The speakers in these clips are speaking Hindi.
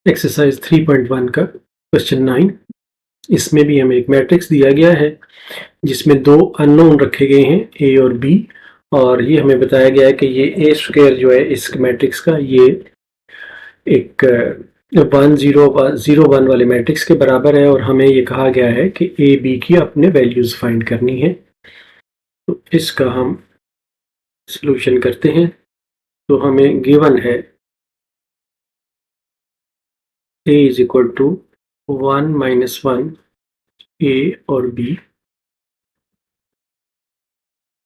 एक्सरसाइज 3.1 का क्वेश्चन 9। इसमें भी हमें एक मैट्रिक्स दिया गया है जिसमें दो अननोन रखे गए हैं ए और बी, और ये हमें बताया गया है कि ये ए स्क्वायर जो है इस मैट्रिक्स का ये एक 1 0 1 वाले मैट्रिक्स के बराबर है, और हमें ये कहा गया है कि ए बी की अपने वैल्यूज फाइंड करनी है। तो इसका हम सॉल्यूशन करते हैं। तो हमें गिवन है a इज इक्वल टू 1 - 1 ए और बी,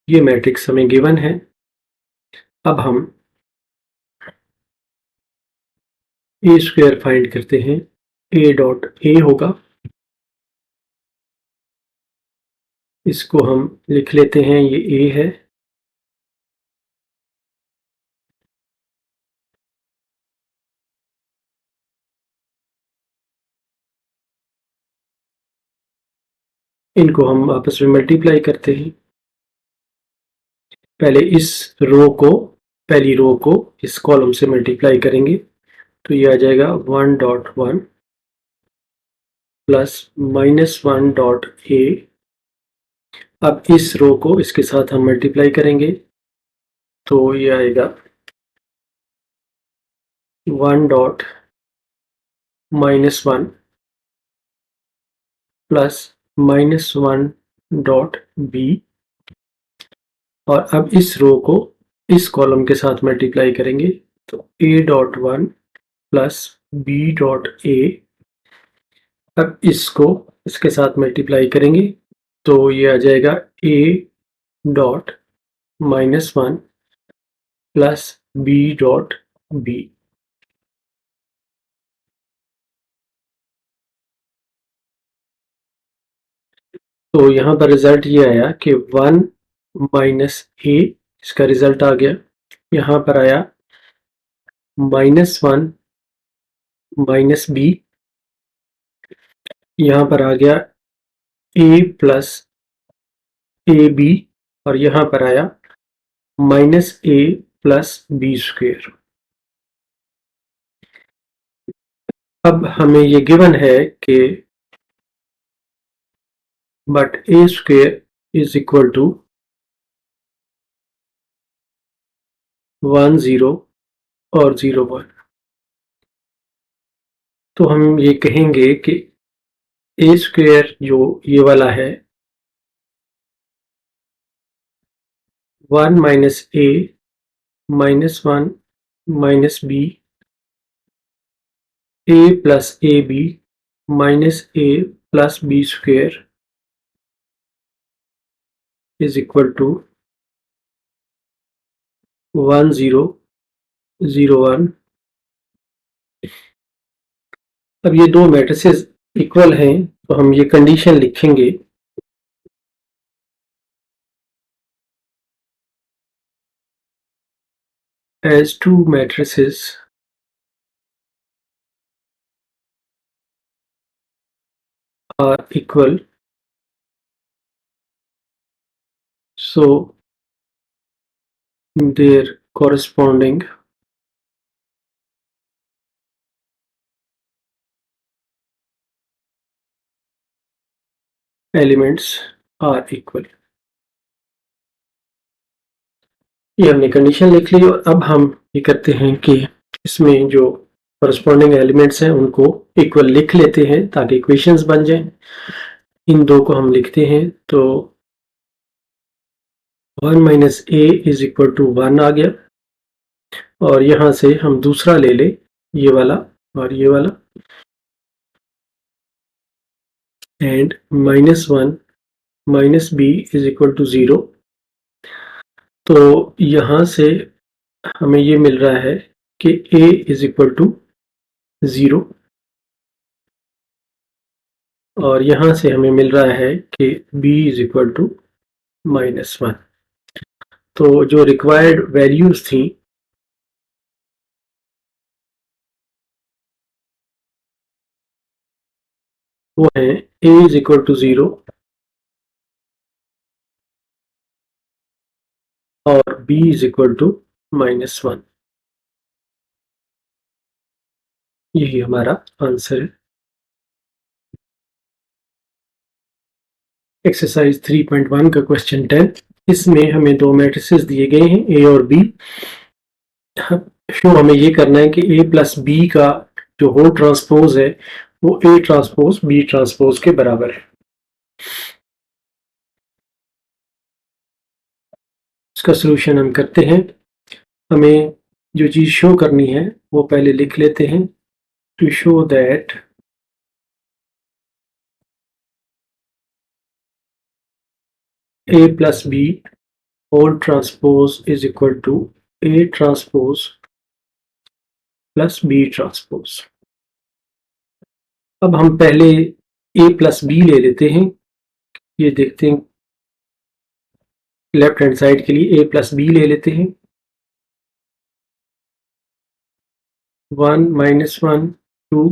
ये मैट्रिक्स हमें गिवन है। अब हम ए स्क्वायर फाइंड करते हैं। ए डॉट ए होगा, इसको हम लिख लेते हैं, ये ए है। इनको हम आपस में मल्टीप्लाई करते हैं। पहले इस रो को, पहली रो को इस कॉलम से मल्टीप्लाई करेंगे, तो ये आ जाएगा 1.1 प्लस -1 डॉट ए। अब इस रो को इसके साथ हम मल्टीप्लाई करेंगे, तो ये आएगा 1 डॉट -1 प्लस -1 डॉट बी। और अब इस रो को इस कॉलम के साथ मल्टीप्लाई करेंगे, तो a.1 प्लस b.a। अब इसको इसके साथ मल्टीप्लाई करेंगे, तो ये आ जाएगा a.-1 प्लस b.b। तो यहाँ पर रिजल्ट ये आया कि 1 माइनस ए, इसका रिजल्ट आ गया। यहाँ पर आया -1 माइनस बी, यहाँ पर आ गया ए प्लस ए बी, और यहाँ पर आया -a प्लस बी स्क्वेयर। अब हमें ये गिवन है कि but a square is equal to 1 0 और 0 1। तो हम ये कहेंगे कि ए स्क्वेयर जो ये वाला है 1 minus a -1 minus b, a plus a b minus a plus b square is equal to 1 0 0 1। अब ये दो मैट्रिसेस इक्वल हैं, तो हम ये कंडीशन लिखेंगे as two matrices are equal, so their corresponding elements are equal। ये हमने कंडीशन लिख ली, और अब हम ये करते हैं कि इसमें जो corresponding elements हैं उनको इक्वल लिख लेते हैं ताकि इक्वेशंस बन जाएं। इन दो को हम लिखते हैं, तो 1 minus a is equal to 1 आ गया, और यहाँ से हम दूसरा ले लें, ये वाला और ये वाला, and -1 minus b is equal to 0। तो यहाँ से हमें ये मिल रहा है कि a इज इक्वल टू 0, और यहाँ से हमें मिल रहा है कि b इज इक्वल टू -1। तो जो रिक्वायर्ड वैल्यूज थी वो है a इज इक्वल टू 0 और b इज इक्वल टू -1। यही हमारा आंसर है। एक्सरसाइज 3.1 का क्वेश्चन 10। इसमें हमें दो मैट्रिसेस दिए गए हैं ए और बी। शो हमें ये करना है कि ए प्लस बी का जो होल ट्रांसपोज है वो ए ट्रांसपोज बी ट्रांसपोज के बराबर है। इसका सोल्यूशन हम करते हैं। हमें जो चीज शो करनी है वो पहले लिख लेते हैं। To show that a plus b whole transpose is equal to a transpose plus b transpose। अब हम पहले a plus b ले लेते हैं। ये देखते हैं लेफ्ट हैंड साइड के लिए a plus b ले लेते हैं। 1 -1 2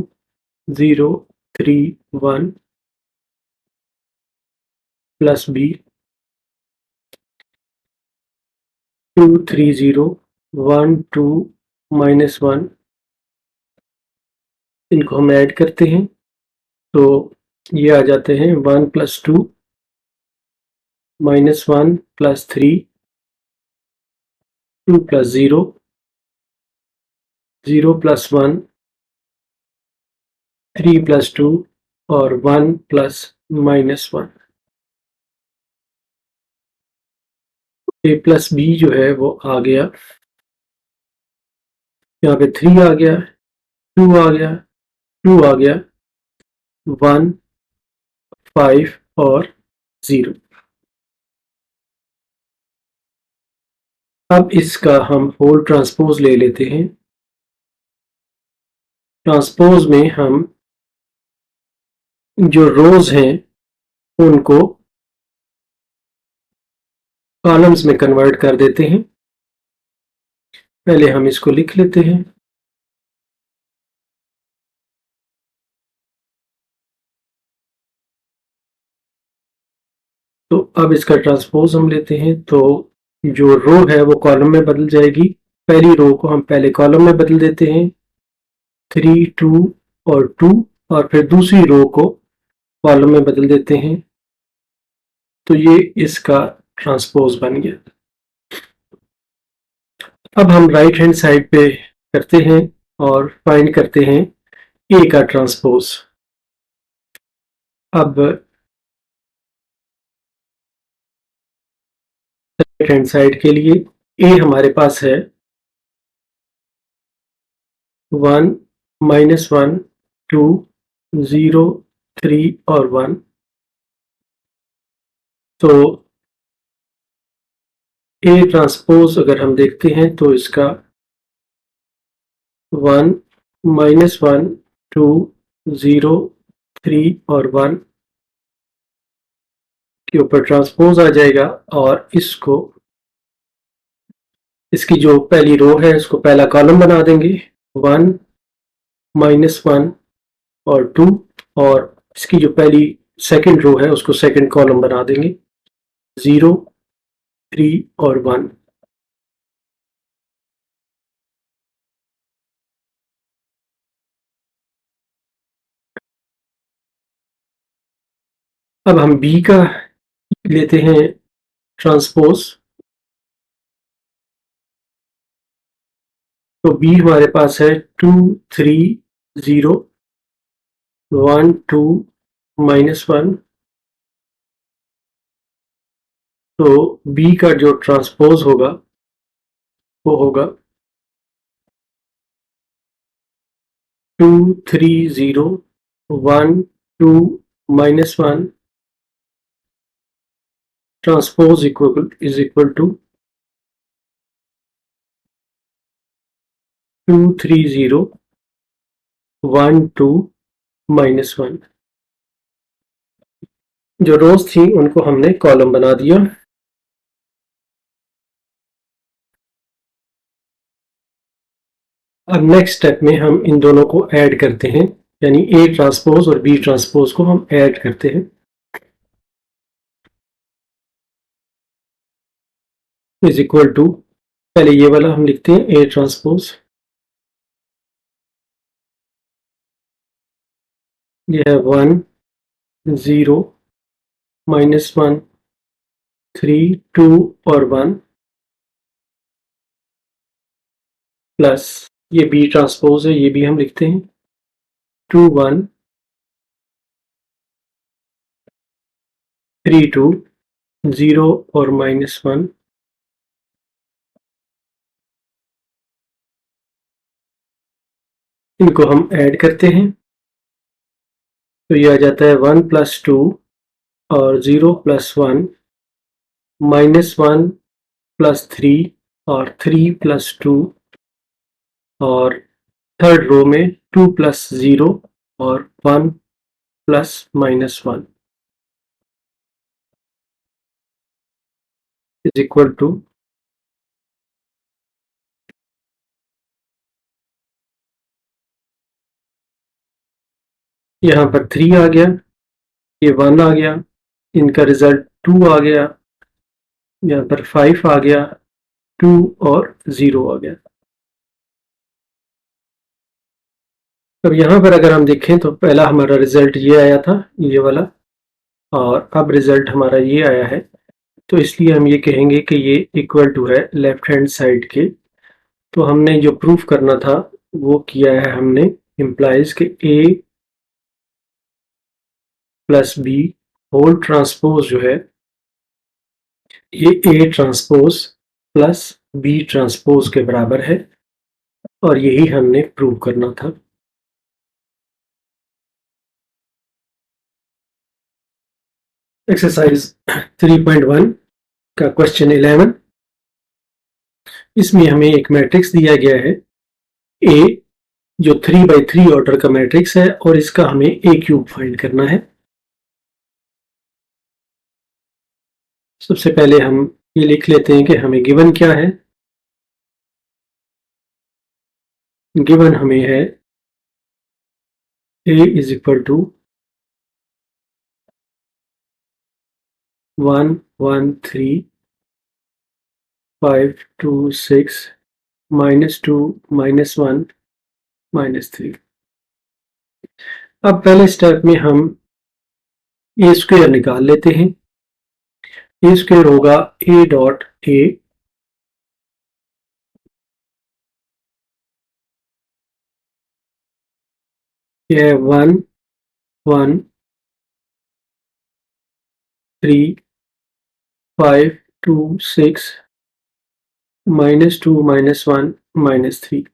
0 3 1 plus b 2 3 0 1 2 -1। इनको हम ऐड करते हैं तो ये आ जाते हैं 1 + 2 -1 + 3 2 + 0 0 + 1 3 + 2 और 1 + -1। a + b जो है वो आ गया, यहाँ पे 3 आ गया, 2 आ गया, 2 आ गया, 1 5 और 0। अब इसका हम होल ट्रांसपोज ले लेते हैं। ट्रांसपोज में हम जो रोज हैं उनको कॉलम्स में कन्वर्ट कर देते हैं। पहले हम इसको लिख लेते हैं। तो अब इसका ट्रांसपोज हम लेते हैं तो जो रो है वो कॉलम में बदल जाएगी। पहली रो को हम पहले कॉलम में बदल देते हैं 3 2 और 2 और फिर दूसरी रो को कॉलम में बदल देते हैं। तो ये इसका ट्रांसपोज बन गया। अब हम राइट हैंड साइड पे करते हैं और फाइंड करते हैं ए का ट्रांसपोज। अब राइट हैंड साइड के लिए ए हमारे पास है 1 -1 2 0 3 और 1। तो ए ट्रांसपोज अगर हम देखते हैं तो इसका 1 -1 2 0 3 और 1 के ऊपर ट्रांसपोज आ जाएगा और इसको इसकी जो पहली रो है इसको पहला कॉलम बना देंगे 1 -1 और 2 और इसकी जो पहली सेकंड रो है उसको सेकंड कॉलम बना देंगे 0 3 और 1। अब हम बी का लेते हैं ट्रांसपोज। तो बी हमारे पास है 2 3 0 1 2 -1। तो बी का जो ट्रांसपोज होगा वो होगा 2 3 0 1 2 -1 ट्रांसपोज इज इक्वल टू 2 3 0 1 2 -1। जो रोज थी उनको हमने कॉलम बना दिया। अब नेक्स्ट स्टेप में हम इन दोनों को ऐड करते हैं। यानी ए ट्रांसपोज और बी ट्रांसपोज को हम ऐड करते हैं, इज इक्वल टू, पहले ये वाला हम लिखते हैं ए ट्रांसपोज, ये है 1 0 -1 3 2 और 1 प्लस ये बी ट्रांसपोज है, ये भी हम लिखते हैं 2 1 3 2 0 और -1, इनको हम ऐड करते हैं तो ये आ जाता है 1 + 2 और 0 + 1 -1 + 3 और 3 + 2 और थर्ड रो में 2 + 0 और 1 + -1 इज इक्वल टू, यहाँ पर 3 आ गया, ये 1 आ गया, इनका रिजल्ट 2 आ गया, यहाँ पर 5 आ गया, 2 और 0 आ गया। अब यहाँ पर अगर हम देखें तो पहला हमारा रिजल्ट ये आया था, ये वाला, और अब रिजल्ट हमारा ये आया है, तो इसलिए हम ये कहेंगे कि ये इक्वल टू है लेफ्ट हैंड साइड के। तो हमने जो प्रूफ करना था वो किया है हमने, इम्प्लाइज के a plus b whole transpose जो है ये a transpose plus b transpose के बराबर है, और यही हमने प्रूव करना था। एक्सरसाइज 3.1 का क्वेश्चन 11, इसमें हमें एक मैट्रिक्स दिया गया है ए, जो 3x3 ऑर्डर का मैट्रिक्स है, और इसका हमें ए क्यूब फाइंड करना है। सबसे पहले हम ये लिख लेते हैं कि हमें गिवन क्या है। गिवन हमें है a इज इक्वल टू 1 1 3 5 2 6 -2 -1 -3। अब पहले स्टेप में हम ए स्क्वायर निकाल लेते हैं। ए स्क्वायर होगा a डॉट ए, यह 1 1 3 5 2 6 -2 -1 -3।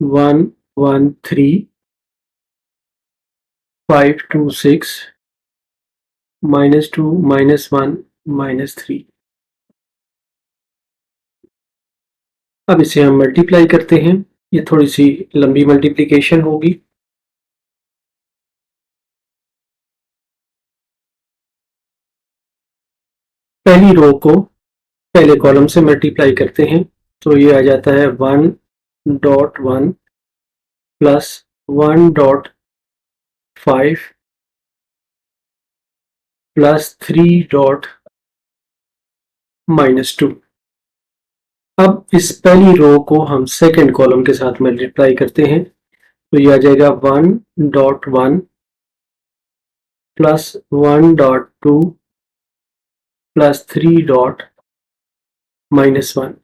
वन 1 3 5 2 6 -2 -1 -3। अब इसे हम मल्टीप्लाई करते हैं, ये थोड़ी सी लंबी मल्टीप्लिकेशन होगी। पहली रो को पहले कॉलम से मल्टीप्लाई करते हैं, तो ये आ जाता है 1 dot 1 plus 1 dot 5 plus 3 dot -2। अब इस पहली रो को हम सेकंड कॉलम के साथ मल्टीप्लाई करते हैं, तो ये आ जाएगा 1 dot 1 plus 1 dot 2 plus 3 dot -1।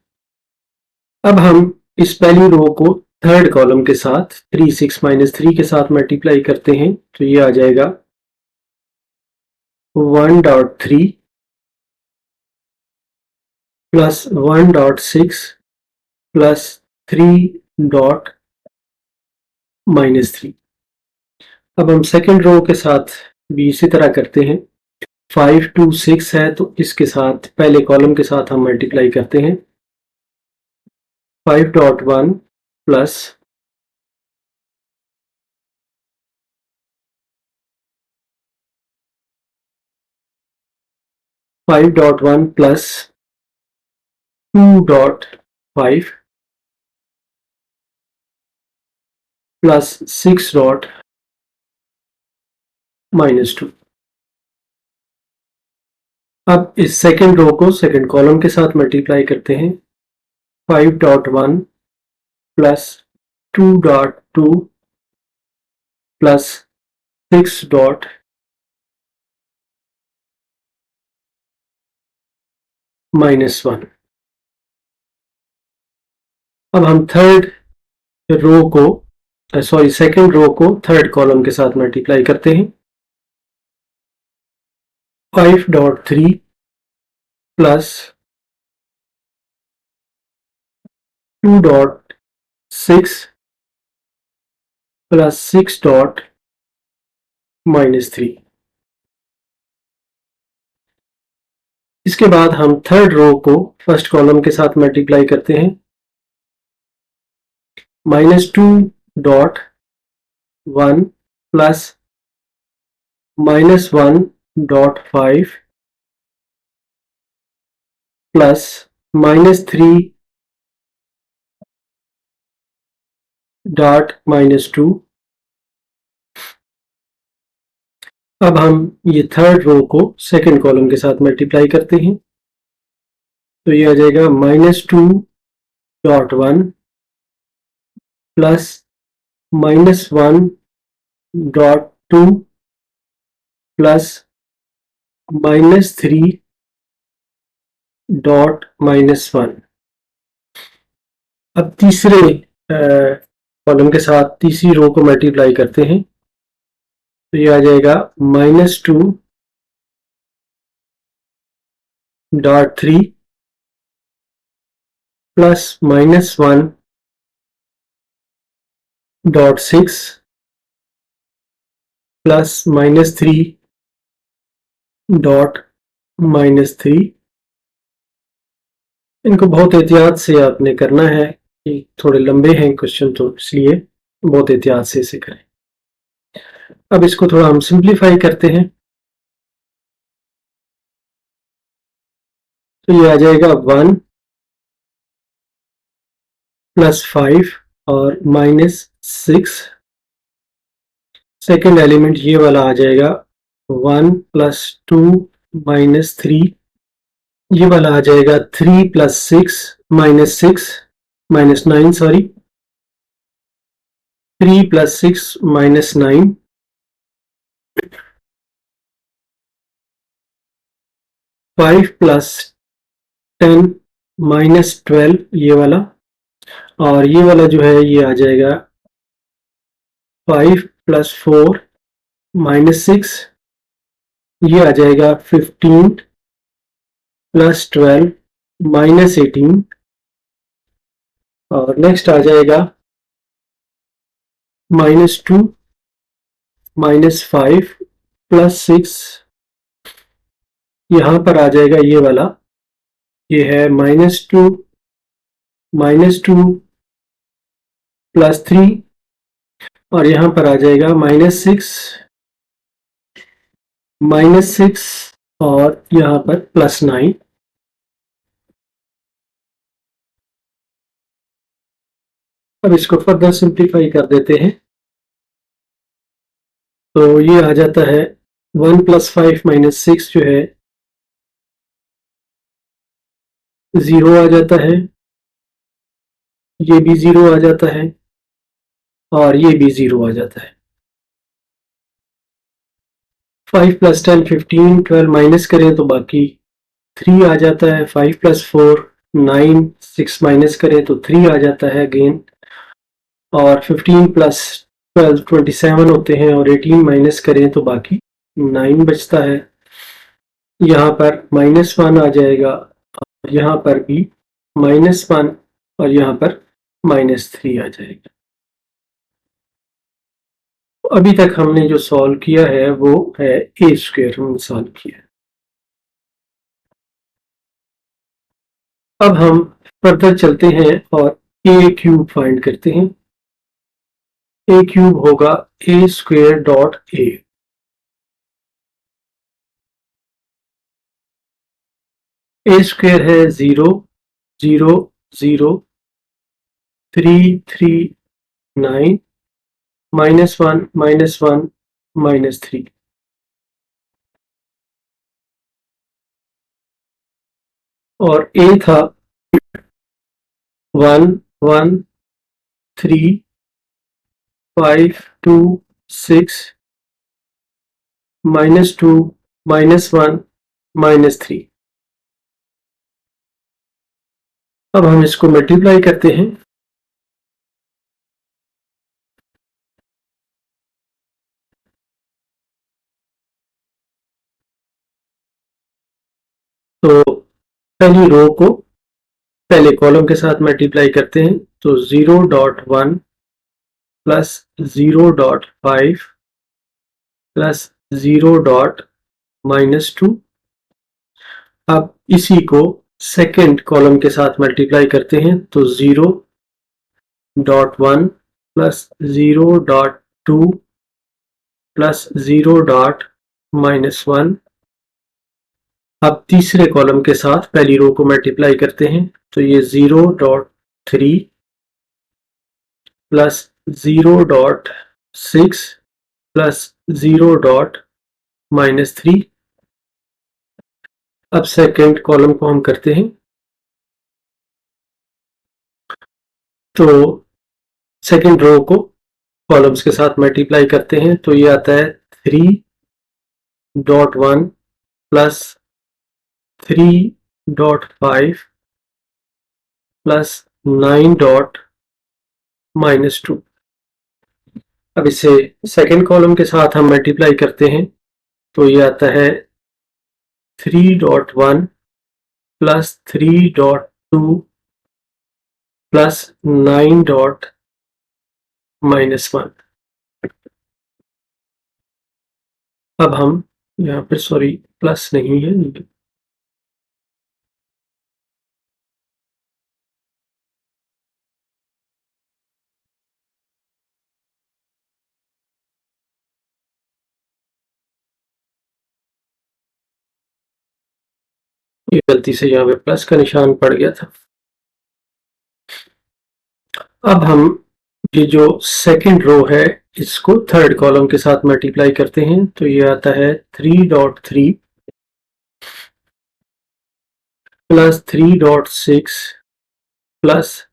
अब हम इस पहली रो को थर्ड कॉलम के साथ 3 6 -3 के साथ मल्टीप्लाई करते हैं, तो ये आ जाएगा 1 dot 3 plus 1 dot 6 plus 3 dot -3। अब हम सेकेंड रो के साथ भी इसी तरह करते हैं। 5 2 6 है, तो इसके साथ पहले कॉलम के साथ हम मल्टीप्लाई करते हैं। 5 dot 1 plus 5 dot 1 plus 2.5 plus 6.-2। अब इस सेकेंड रो को सेकेंड कॉलम के साथ मल्टीप्लाई करते हैं। 5.1 प्लस 2.2 प्लस 6.-1। अब हम थर्ड रो को सेकेंड रो को थर्ड कॉलम के साथ मल्टीप्लाई करते हैं। 5.3 प्लस 2.6 प्लस 6.-3। इसके बाद हम थर्ड रो को फर्स्ट कॉलम के साथ मल्टीप्लाई करते हैं। -2.1 प्लस -1.5 प्लस -3.-2। अब हम ये थर्ड रो को सेकेंड कॉलम के साथ मल्टीप्लाई करते हैं, तो ये आ जाएगा -2.1 प्लस -1.2 प्लस -3.-1। अब तीसरे कॉलम के साथ तीसरी रो को मल्टीप्लाई करते हैं, तो ये आ जाएगा -2.3 प्लस -1.6 प्लस -3.-3। इनको बहुत एहतियात से आपने करना है कि थोड़े लंबे हैं क्वेश्चन, तो इसलिए बहुत एहतियात से इसे करें। अब इसको थोड़ा हम सिंप्लीफाई करते हैं, तो ये आ जाएगा 1 प्लस 5 और -6। सेकेंड एलिमेंट ये वाला आ जाएगा 1 प्लस 2 -3। ये वाला आ जाएगा 3 प्लस 6 -9 सॉरी 3 प्लस 6 -9। 5 प्लस 10 -12 ये वाला, और ये वाला जो है ये आ जाएगा 5 प्लस 4 -6। ये आ जाएगा 15 प्लस 12 -18। और नेक्स्ट आ जाएगा -2 -5 प्लस 6। यहाँ पर आ जाएगा ये वाला, ये है -2 प्लस 3, और यहाँ पर आ जाएगा -6 और यहाँ पर +9। अब इसको फर्दर सिंप्लीफाई कर देते हैं, तो ये आ जाता है 1 प्लस 5 -6 जो है 0 आ जाता है, ये भी 0 आ जाता है, और ये भी 0 आ जाता है। 5 प्लस 10 15, 12 माइनस करें तो बाकी 3 आ जाता है। 5 प्लस 4 9, 6 माइनस करें तो 3 आ जाता है अगेन, और 15 प्लस 12 27 होते हैं, और 18 माइनस करें तो बाकी 9 बचता है। यहाँ पर -1 आ जाएगा, और यहाँ पर भी -1, और यहाँ पर -3 आ जाएगा। अभी तक हमने जो सॉल्व किया है वो है a स्क्वायर हमने सॉल्व किया। अब हम फर्दर चलते हैं और a क्यूब फाइंड करते हैं। a क्यूब होगा a square dot a। a square है 0, 0 0 3 3 9 -1 -1 -3। और ए था 1 1 3 5 2 6 -2 -1 -3। अब हम इसको मल्टीप्लाई करते हैं। तो पहली रो को पहले कॉलम के साथ मल्टीप्लाई करते हैं, तो 0.1 प्लस 0.5 प्लस 0.-2। अब इसी को सेकेंड कॉलम के साथ मल्टीप्लाई करते हैं, तो 0.1 प्लस 0.2 प्लस 0.-1। अब तीसरे कॉलम के साथ पहली रो को मल्टीप्लाई करते हैं, तो ये 0.3 प्लस 0.6 प्लस 0.-3। अब सेकेंड कॉलम को हम करते हैं, तो सेकेंड रो को कॉलम्स के साथ मल्टीप्लाई करते हैं, तो ये आता है 3.1 प्लस 3.5 प्लस 9.-2। अब इसे सेकेंड कॉलम के साथ हम मल्टीप्लाई करते हैं, तो ये आता है 3.1 प्लस 3.2 प्लस 9.-1। अब हम यहाँ पर सॉरी प्लस नहीं है, ये गलती से यहाँ पे प्लस का निशान पड़ गया था। अब हम ये जो सेकेंड रो है इसको थर्ड कॉलम के साथ मल्टीप्लाई करते हैं, तो ये आता है 3.3 प्लस 3.6 प्लस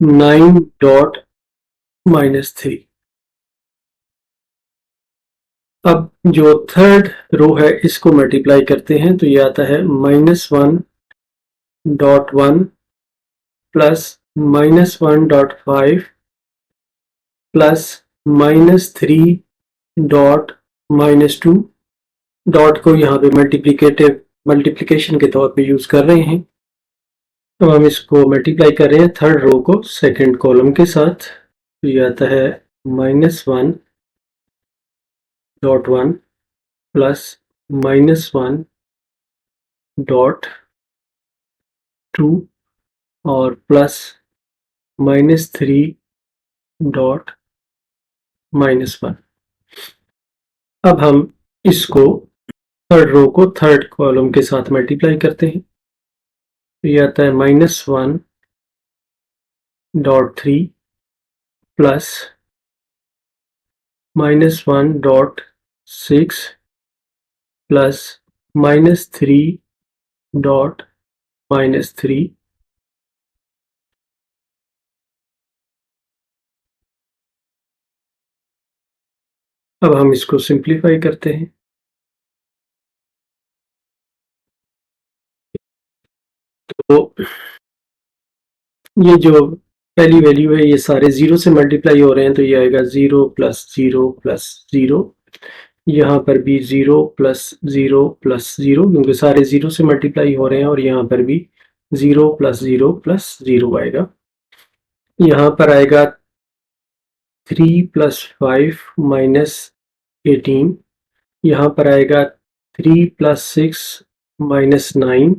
9.-3। अब जो थर्ड रो है इसको मल्टीप्लाई करते हैं, तो ये आता है -1.1 प्लस -1.5 प्लस -3.-2। डॉट को यहाँ पे मल्टीप्लिकेशन के तौर पे यूज कर रहे हैं। तो हम इसको मल्टीप्लाई कर रहे हैं थर्ड रो को सेकंड कॉलम के साथ, तो ये आता है -1.1 प्लस -1.2 और प्लस -3.-1। अब हम इसको थर्ड रो को थर्ड कॉलम के साथ मल्टीप्लाई करते हैं, तो ये आता है -1.3 प्लस -1.6 प्लस -3.-3। अब हम इसको सिंप्लीफाई करते हैं, तो ये जो पहली वैल्यू है ये सारे जीरो से मल्टीप्लाई हो रहे हैं, तो ये आएगा 0 प्लस 0 प्लस 0। यहाँ पर भी 0 प्लस 0 प्लस 0, क्योंकि सारे जीरो से मल्टीप्लाई हो रहे हैं, और यहाँ पर भी 0 प्लस 0 प्लस 0 आएगा। यहाँ पर आएगा 3 प्लस 5 माइनस 18। यहाँ पर आएगा 3 प्लस 6 माइनस 9।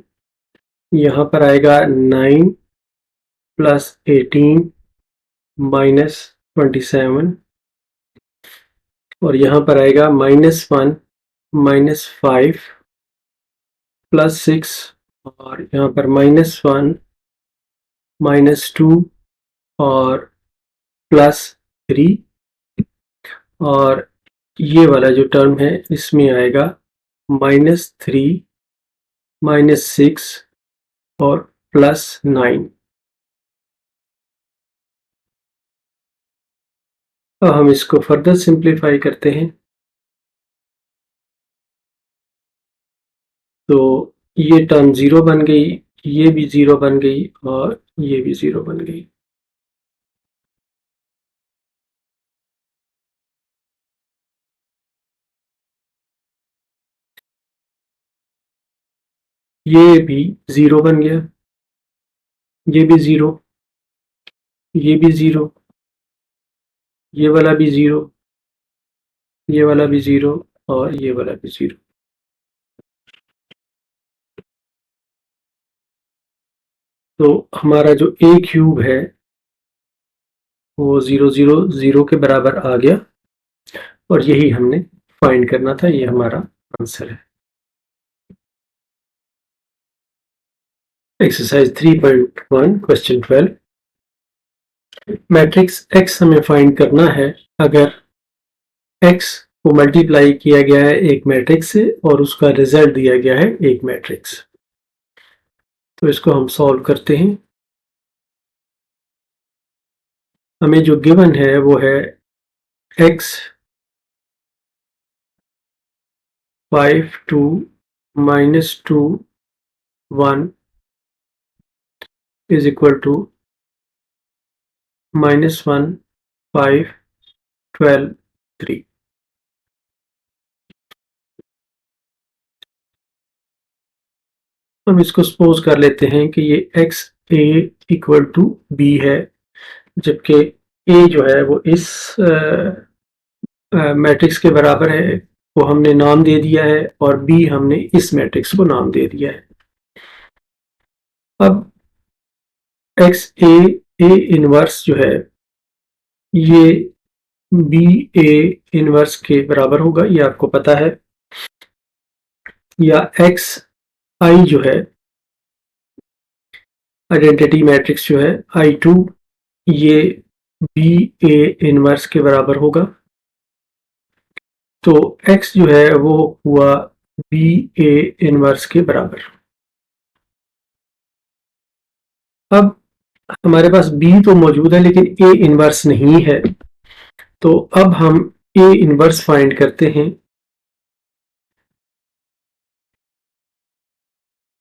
यहाँ पर आएगा 9 प्लस 18 माइनस 27। और यहाँ पर आएगा -1 -5 प्लस 6 और यहाँ पर -1, -2 और +3, और ये वाला जो टर्म है इसमें आएगा -3, -6 और +9। अब हम इसको फर्दर सिंप्लीफाई करते हैं, तो ये टर्म 0 बन गई, ये भी 0 बन गई और ये भी 0 बन गई। ये भी 0 बन गया, ये भी 0, ये भी 0, ये वाला भी 0, ये वाला भी 0 और ये वाला भी 0। तो हमारा जो a क्यूब है वो 0 0 0 के बराबर आ गया, और यही हमने फाइंड करना था, ये हमारा आंसर है। एक्सरसाइज 3.1 क्वेश्चन 12, मैट्रिक्स x हमें फाइंड करना है अगर x को मल्टीप्लाई किया गया है एक मैट्रिक्स से और उसका रिजल्ट दिया गया है एक मैट्रिक्स। तो इसको हम सॉल्व करते हैं। हमें जो गिवन है वो है x 5 2 -2 1 is equal to -1 5 12 3। हम इसको सपोज कर लेते हैं कि ये x a equal to b है, जबकि a जो है वो इस मैट्रिक्स के बराबर है, वो हमने नाम दे दिया है, और b हमने इस मैट्रिक्स को नाम दे दिया है। अब x a इनवर्स जो है ये b a इनवर्स के बराबर होगा, ये आपको पता है, या x i जो है आइडेंटिटी मैट्रिक्स जो है I2, ये बी ए इनवर्स के बराबर होगा। तो x जो है वो हुआ बी ए इनवर्स के बराबर। अब हमारे पास b तो मौजूद है लेकिन a इनवर्स नहीं है, तो अब हम a इनवर्स फाइंड करते हैं।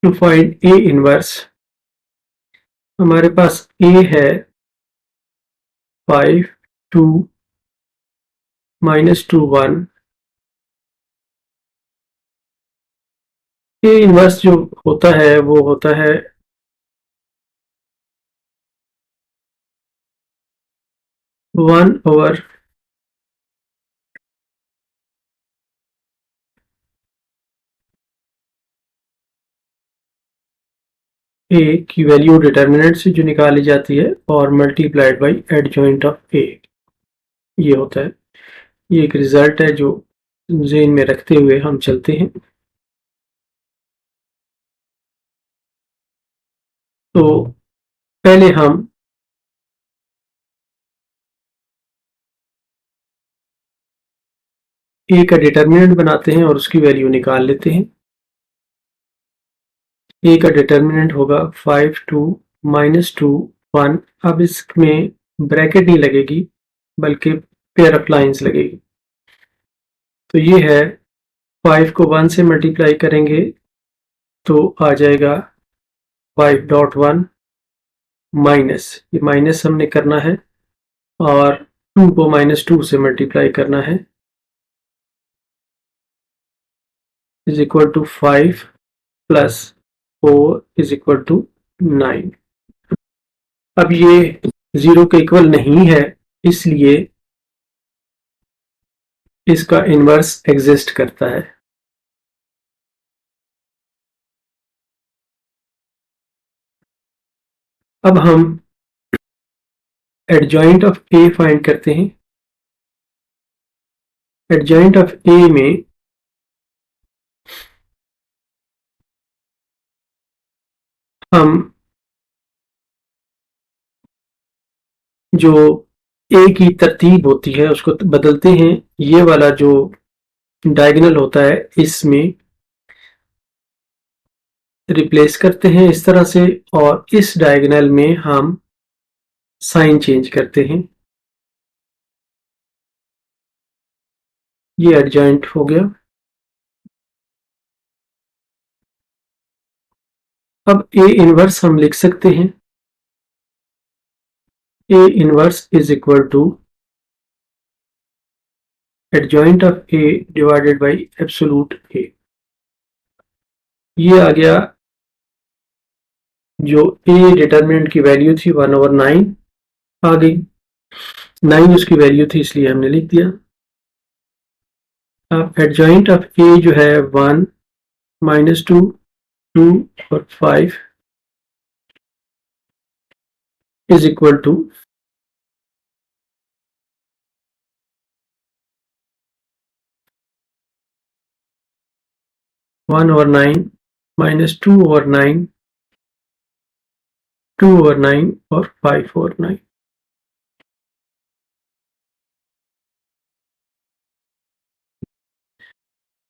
टू फाइंड a इनवर्स हमारे पास a है 5 2 -2 1। a इनवर्स जो होता है वो होता है 1/, a की वैल्यू डिटर्मिनेंट से जो निकाली जाती है और multiplied by adjoint of a, ये होता है। ये एक रिजल्ट है जो ज़हन में रखते हुए हम चलते हैं। तो पहले हम a का डिटर्मिनेंट बनाते हैं और उसकी वैल्यू निकाल लेते हैं। a का डिटर्मिनेंट होगा 5 2 -2 1। अब इसमें ब्रैकेट नहीं लगेगी बल्कि पेयर ऑफ लाइंस लगेगी। तो ये है 5 को 1 से मल्टीप्लाई करेंगे तो आ जाएगा 5.1 माइनस, ये माइनस हमने करना है, और 2 को -2 से मल्टीप्लाई करना है, is equal to 5 plus 4 is equal to 9। अब ये 0 के इक्वल नहीं है, इसलिए इसका इनवर्स एग्जिस्ट करता है। अब हम एडजॉइंट ऑफ ए फाइंड करते हैं। एडजॉइंट ऑफ ए में हम जो ए की तरतीब होती है उसको बदलते हैं। ये वाला जो डायगोनल होता है इसमें रिप्लेस करते हैं इस तरह से, और इस डायगोनल में हम साइन चेंज करते हैं। ये एडजॉइंट हो गया। अब ए इनवर्स हम लिख सकते हैं। A inverse is equal to adjoint of A divided by absolute A. ये आ गया, जो ए डिटर्मिनेंट की वैल्यू थी 1/9 आ गई। 9 उसकी वैल्यू थी इसलिए हमने लिख दिया। अब एडजॉइंट ऑफ ए जो है 1 -2 2 और 5 इज इक्वल टू 1/9 -2/9 2/9 और 5/9।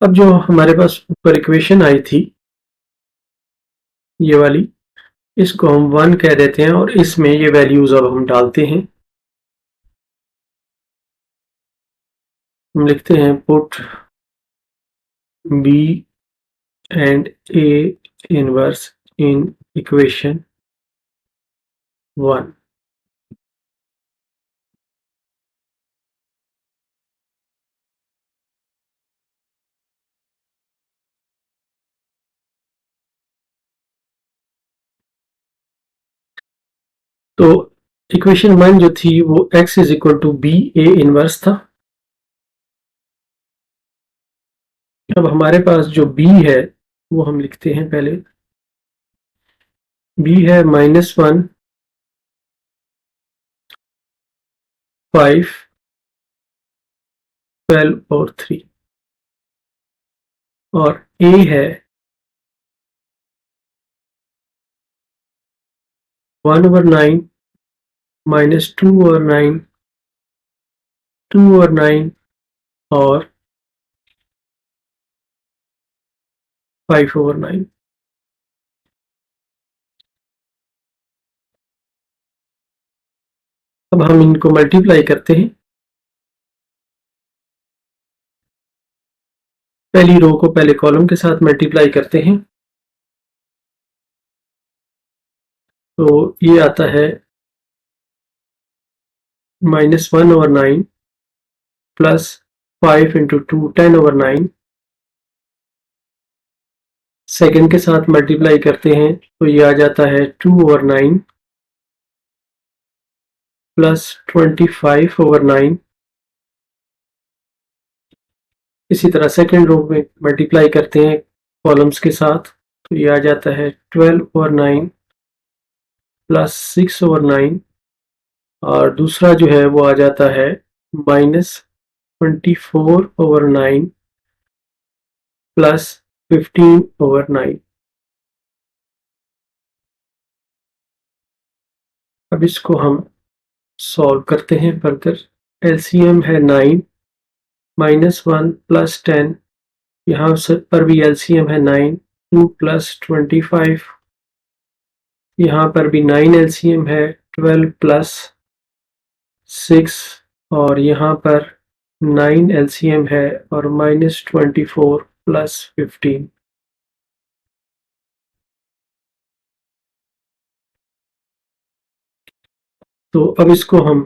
अब जो हमारे पास ऊपर इक्वेशन आई थी ये वाली, इसको हम 1 कह देते हैं और इसमें ये वैल्यूज अब हम डालते हैं। हम लिखते हैं put b and a inverse in equation 1। तो इक्वेशन 1 जो थी वो x is equal to b a inverse था। अब हमारे पास जो b है वो हम लिखते हैं पहले। b है -1 5 12 और 3, और a है 1/9 -2/9 2/9 और 5/9। अब हम इनको मल्टीप्लाई करते हैं। पहली रो को पहले कॉलम के साथ मल्टीप्लाई करते हैं, तो ये आता है -1/9 प्लस 5 इंटू 2 10/9। सेकेंड के साथ मल्टीप्लाई करते हैं तो ये आ जाता है 2/9 प्लस 25/9। इसी तरह सेकेंड रो में मल्टीप्लाई करते हैं कॉलम्स के साथ, तो ये आ जाता है 12/9 प्लस 6/9, और दूसरा जो है वो आ जाता है -24/9 प्लस 15/9। अब इसको हम सॉल्व करते हैं फर्दर। एलसीएम है 9 -1 प्लस 10, यहाँ से पर भी एलसीएम है 9 2 प्लस 25, यहाँ पर भी 9 एलसीएम है 12 प्लस 6, और यहाँ पर 9 एलसीएम है और -24 प्लस 15। तो अब इसको हम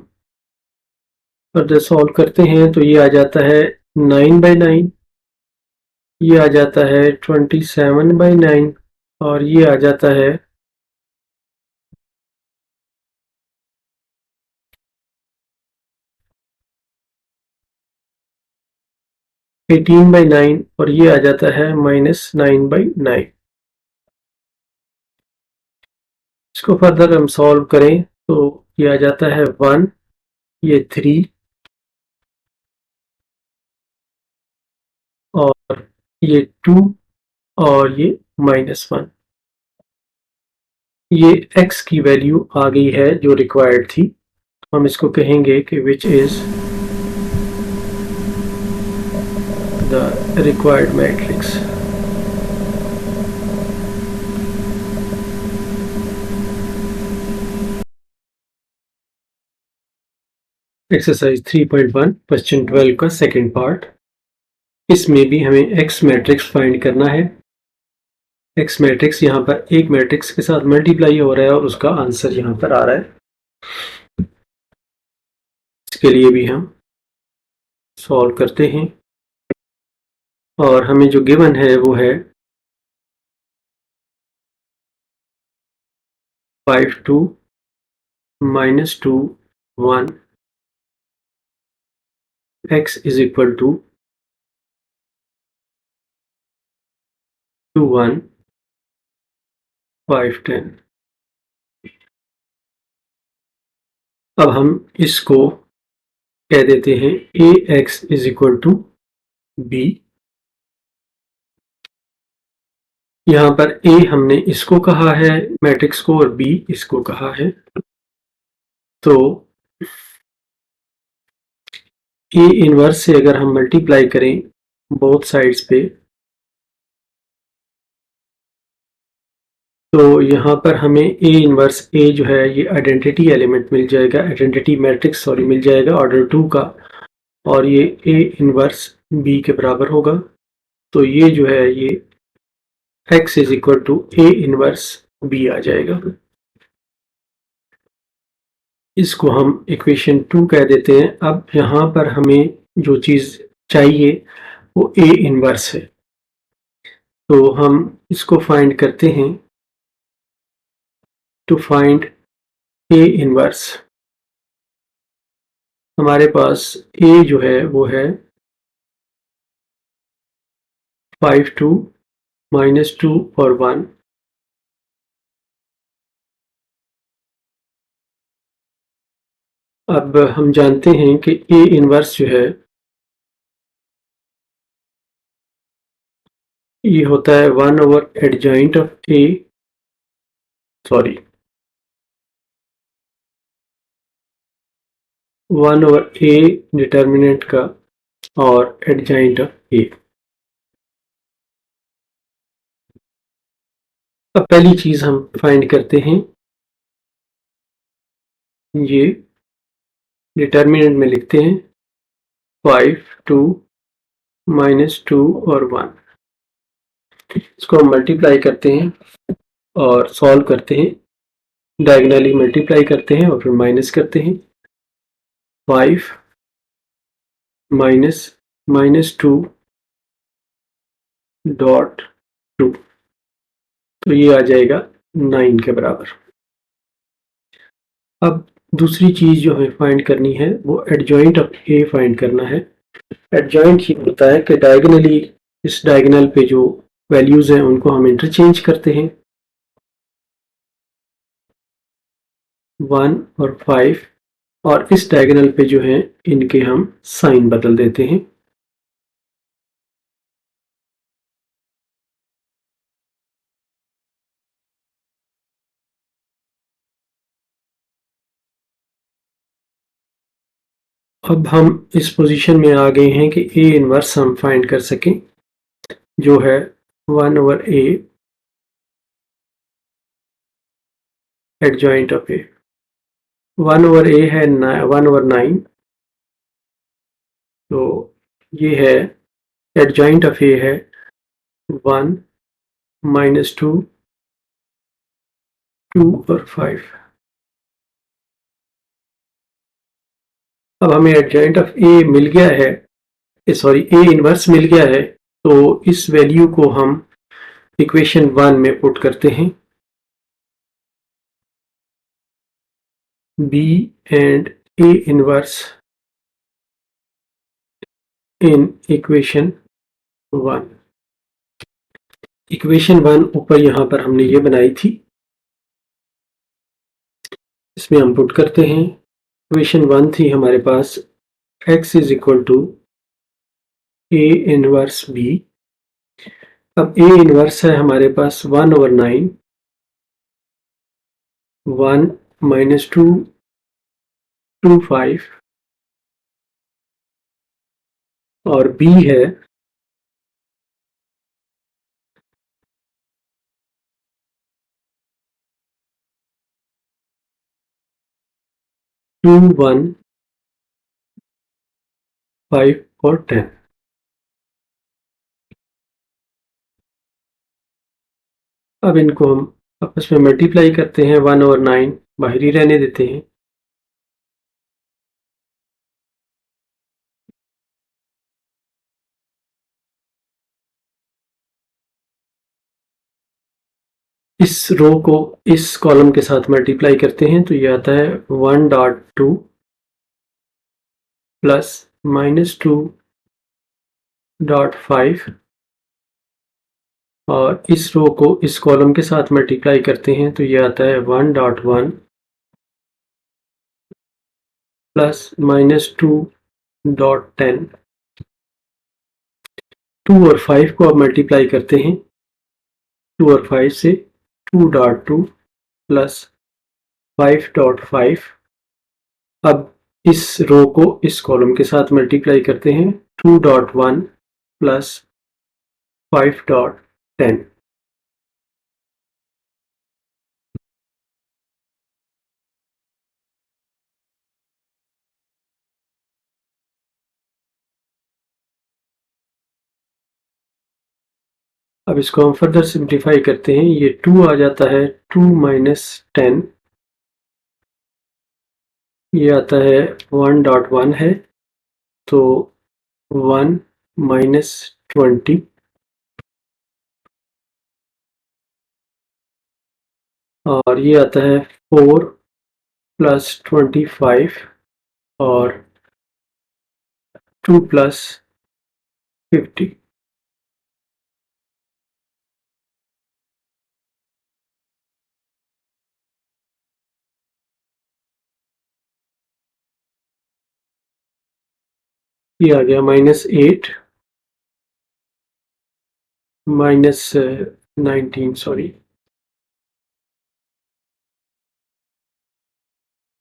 फर्दर सॉल्व करते हैं, तो ये आ जाता है 9/9, ये आ जाता है 27/9, और ये आ जाता है 18/9, और ये आ जाता है -9/9। इसको फर्दर हम सॉल्व करें तो ये आ जाता है 1, ये 3 और ये 2 और ये -1। ये x की वैल्यू आ गई है जो रिक्वायर्ड थी। हम इसको कहेंगे कि which is the required matrix. Exercise 3.1 question 12 का सेकंड पार्ट। इसमें भी हमें x मैट्रिक्स फाइंड करना है। x मैट्रिक्स यहाँ पर एक मैट्रिक्स के साथ मल्टीप्लाई हो रहा है और उसका आंसर यहाँ पर आ रहा है। इसके लिए भी हम सॉल्व करते हैं और हमें जो गिवन है वो है 5 2 -2 1 x is equal to 2 1 5 10। अब हम इसको कह देते हैं ax is equal to b। यहाँ पर a हमने इसको कहा है मैट्रिक्स को और b इसको कहा है। तो a इनवर्स से अगर हम मल्टीप्लाई करें बोथ साइड्स पे तो यहाँ पर हमें a इनवर्स a जो है ये आइडेंटिटी एलिमेंट मिल जाएगा, आइडेंटिटी मैट्रिक्स सॉरी मिल जाएगा ऑर्डर 2 का, और ये a इनवर्स b के बराबर होगा। तो ये जो है ये x is equal to a inverse b आ जाएगा। इसको हम इक्वेशन 2 कह देते हैं। अब यहाँ पर हमें जो चीज़ चाहिए वो a इनवर्स है, तो हम इसको फाइंड करते हैं। टू फाइंड a इनवर्स हमारे पास a जो है वो है 5 2 -2 और 1। अब हम जानते हैं कि a इनवर्स जो है ये होता है 1 over adjoint of a, sorry 1 over a determinant का और एडजॉइंट ऑफ a। अब पहली चीज हम फाइंड करते हैं, ये डिटर्मिनेंट में लिखते हैं 5 2 -2 और 1। इसको हम मल्टीप्लाई करते हैं और सॉल्व करते हैं, डायगोनली मल्टीप्लाई करते हैं और फिर माइनस करते हैं। 5 -2 डॉट 2, तो ये आ जाएगा 9 के बराबर। अब दूसरी चीज जो हमें फाइंड करनी है वो एडजॉइंट ऑफ ए फाइंड करना है। एडजॉइंट ये होता है कि डायगोनली इस डायगोनल पे जो वैल्यूज हैं उनको हम इंटरचेंज करते हैं। 1 और 5 और इस डायगोनल पे जो है इनके हम साइन बदल देते हैं। अब हम इस पोजीशन में आ गए हैं कि ए इनवर्स हम फाइंड कर सकें, जो है 1 over A adjoint of A. 1 over A है 1 ओवर 9, तो ये है एडजॉइंट ऑफ ए है 1 -2 2 और 5। अब हमें एडजॉइंट ऑफ ए मिल गया है, सॉरी ए इनवर्स मिल गया है, तो इस वैल्यू को हम इक्वेशन 1 में पुट करते हैं। b and a inverse in equation 1। Equation 1 ऊपर यहाँ पर हमने ये बनाई थी, इसमें हम पुट करते हैं। इक्वेशन 1 थी हमारे पास x is equal to a inverse b। अब a इनवर्स है हमारे पास 1 ओवर 9, 1 minus 2 2 5 और b है 2 1 5 और 10। अब इनको हम आपस में मल्टीप्लाई करते हैं, 1 और 9 बाहर ही रहने देते हैं। इस रो को इस कॉलम के साथ मल्टीप्लाई करते हैं तो ये आता है 1.2 प्लस -2.5 और इस रो को इस कॉलम के साथ मल्टीप्लाई करते हैं तो ये आता है 1.1 प्लस -2.10। 2 और 5 को अब मल्टीप्लाई करते हैं, 2 और 5 से 2.2 प्लस 5.5। अब इस रो को इस कॉलम के साथ मल्टीप्लाई करते हैं, 2.1 प्लस 5.10। अब इसको हम फर्दर सिंप्लीफाई करते हैं, ये 2 आ जाता है, 2 माइनस 10, ये आता है 1.1 है तो 1 माइनस 20 और ये आता है 4 प्लस 25 और 2 प्लस 50। ये आ गया -8 -19 सॉरी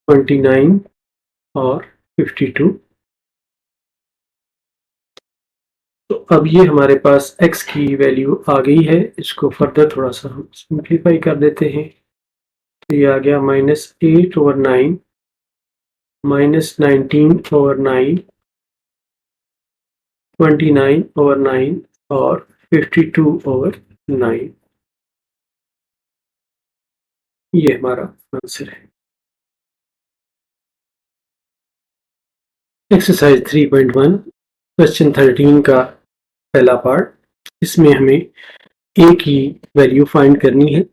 29 और 52। तो अब ये हमारे पास x की वैल्यू आ गई है, इसको फर्दर थोड़ा सा हम सिंप्लीफाई कर देते हैं। तो ये आ गया -8/9 -19/9 29/9 और 52/9। ये हमारा आंसर है। एक्सरसाइज 3.1 क्वेश्चन 13 का पहला पार्ट, इसमें हमें a की वैल्यू फाइंड करनी है।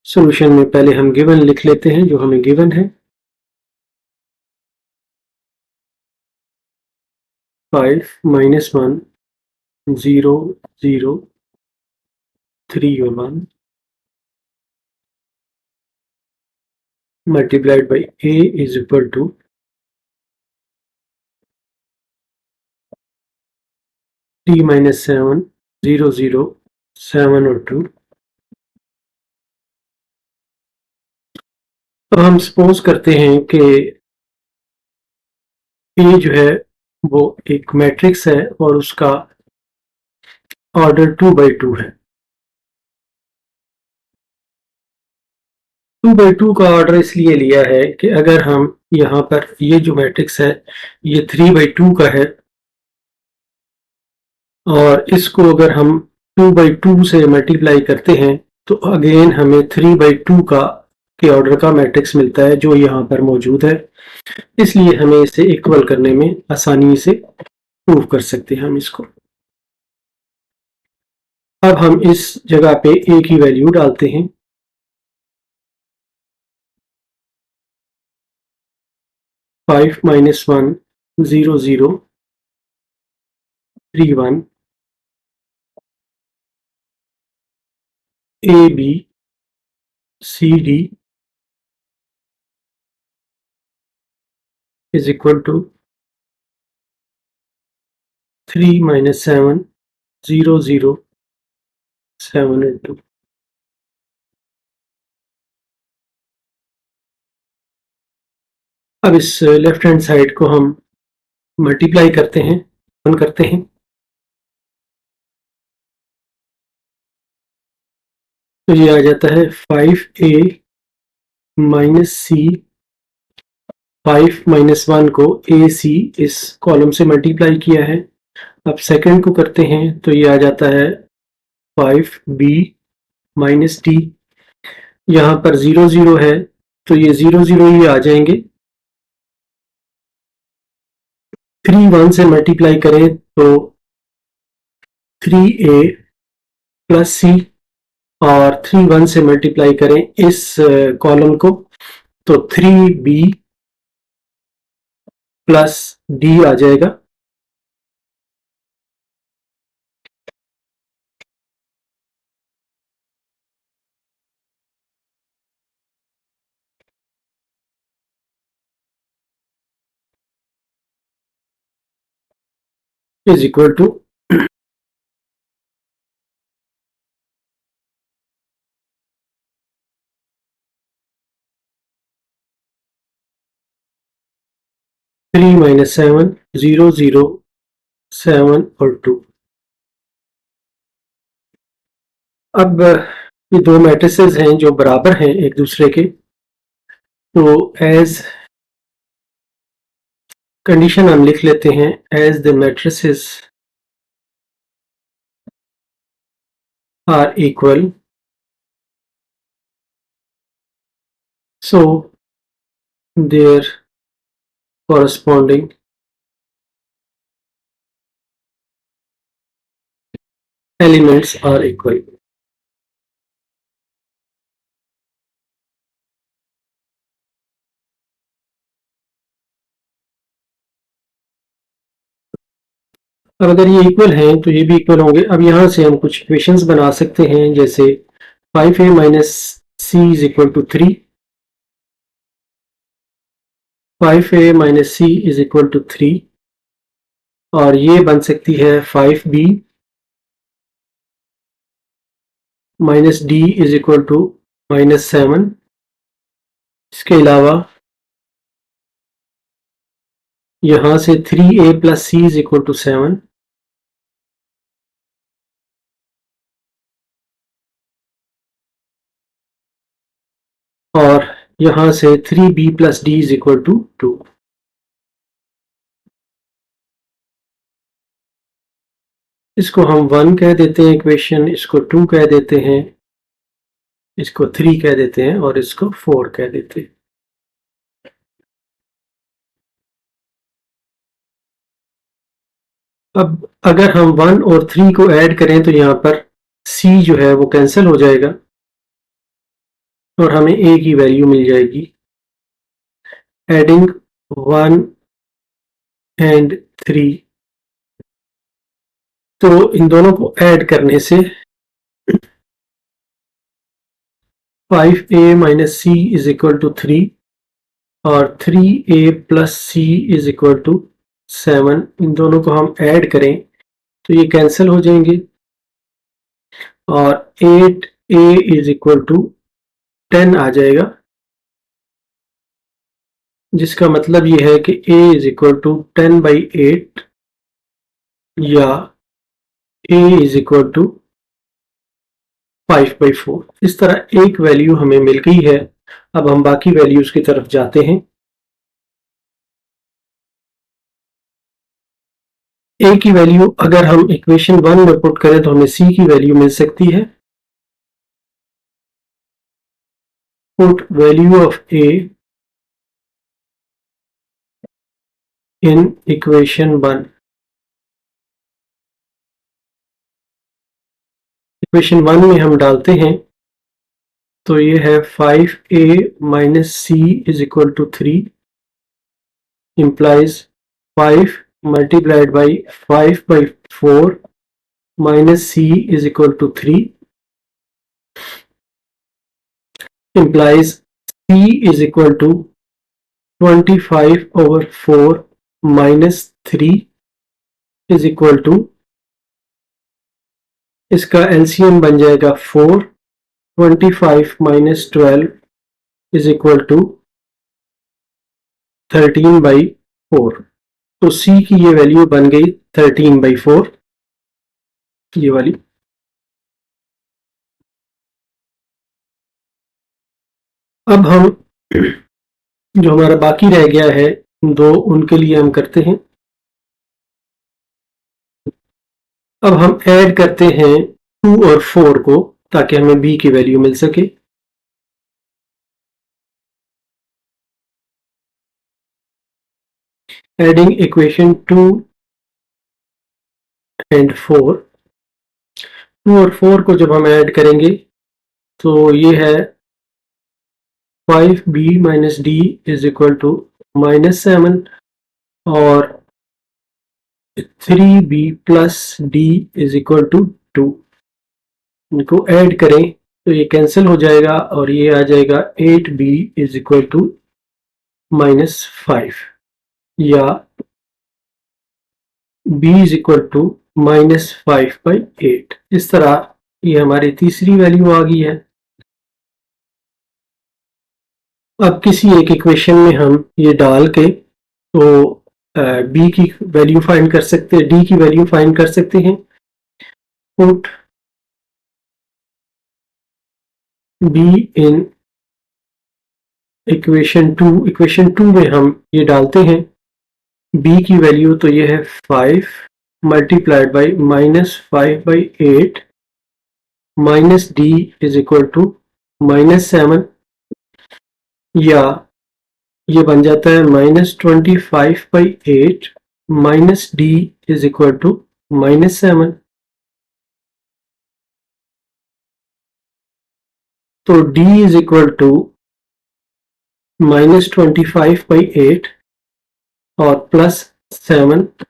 सॉल्यूशन में पहले हम गिवन लिख लेते हैं जो हमें गिवन है, 5 - 1 0 0 3 और 1 multiplied by a is equal to 3 - 7 0 0 7 और 2। तो हम सपोज करते हैं कि a जो है वो एक मैट्रिक्स है और उसका ऑर्डर 2/2 है। 2/2 का ऑर्डर इसलिए लिया है कि अगर हम यहाँ पर ये जो मैट्रिक्स है ये 3/2 का है और इसको अगर हम 2/2 से मल्टीप्लाई करते हैं तो अगेन हमें 3/2 का के ऑर्डर का मैट्रिक्स मिलता है जो यहाँ पर मौजूद है, इसलिए हमें इसे इक्वल करने में आसानी से प्रूव कर सकते हैं हम इसको। अब हम इस जगह पे a की वैल्यू डालते हैं, 5 - 1 0 0 3 1 a b c d is equal to 3 - 7 0 0 7 and 2। अब इस लेफ्ट हैंड साइड को हम मल्टीप्लाई करते हैं, वन करते हैं, तो ये आ जाता है 5a माइनस सी, 5 माइनस 1 को ए सी इस कॉलम से मल्टीप्लाई किया है। अब सेकंड को करते हैं तो ये आ जाता है 5b माइनस टी, यहाँ पर 0 0 है तो ये 0 0 ही आ जाएंगे। 3 1 से मल्टीप्लाई करें तो 3a प्लस सी, और 3 1 से मल्टीप्लाई करें इस कॉलम को तो 3b प्लस डी आ जाएगा। इज इक्वल टू 3 माइनस 7 0 0 7 और 2। अब ये दो मैट्रिसेस हैं जो बराबर हैं एक दूसरे के, तो एज कंडीशन हम लिख लेते हैं as the matrices are equal, so their corresponding elements are equal। अब अगर ये इक्वल हैं तो ये भी इक्वल होंगे। अब यहाँ से हम कुछ इक्वेशंस बना सकते हैं, जैसे 5a minus c is equal to 3, 5a minus c is equal to 3, और ये बन सकती है 5b minus d is equal to minus 7। इसके अलावा यहाँ से 3a plus c is equal to 7, और यहाँ से 3b plus d is equal to 2। इसको हम 1 कह देते हैं इक्वेशन, इसको 2 कह देते हैं, इसको 3 कह देते हैं, और इसको 4 कह देते हैं। अब अगर हम 1 और 3 को ऐड करें तो यहाँ पर c जो है वो कैंसिल हो जाएगा और हमें a की वैल्यू मिल जाएगी। एडिंग 1 एंड 3, तो इन दोनों को ऐड करने से 5a minus c is equal to 3 और 3a plus c is equal to 7, इन दोनों को हम ऐड करें तो ये कैंसिल हो जाएंगे, और 8a इज इक्वल टू 10 आ जाएगा, जिसका मतलब ये है कि a इज इक्वल टू 10/8 या a इज इक्वल टू 5/4। इस तरह एक वैल्यू हमें मिल गई है। अब हम बाकी वैल्यूज की तरफ जाते हैं। a की वैल्यू अगर हम इक्वेशन 1 में पुट करें तो हमें c की वैल्यू मिल सकती है। Put value of a in equation 1। Equation 1 में हम डालते हैं तो ये है 5a minus c is equal to 3 implies 5 multiplied by 5/4 minus c is equal to 3 implies c is equal to 25/4 minus 3 is equal to, इसका एलसीएम बन जाएगा 4, 25 माइनस 12 इज इक्वल टू 13/4। तो C की ये वैल्यू बन गई 13/4, ये वाली। अब हम जो हमारा बाकी रह गया है दो, उनके लिए हम करते हैं। अब हम ऐड करते हैं 2 और 4 को, ताकि हमें B की वैल्यू मिल सके। Adding equation 2 and 4। 2 और 4 को जब हम ऐड करेंगे तो ये है 5b minus d is equal to -7 और 3b plus d is equal to 2। इनको ऐड करें तो ये कैंसिल हो जाएगा और ये आ जाएगा 8b इज इक्वल टू -5, या b इज इक्वल टू -5/8। इस तरह ये हमारी तीसरी वैल्यू आ गई है। अब किसी एक इक्वेशन में हम ये डाल के तो b की वैल्यू फाइंड कर सकते हैं, d की वैल्यू फाइंड कर सकते हैं। Put b in equation 2। Equation 2 में हम ये डालते हैं b की वैल्यू, तो ये है 5 multiplied by -5/8 minus d is equal to -7, या ये बन जाता है -25/8 minus d is equal to -7। तो d इज इक्वल टू -25/8 और +7।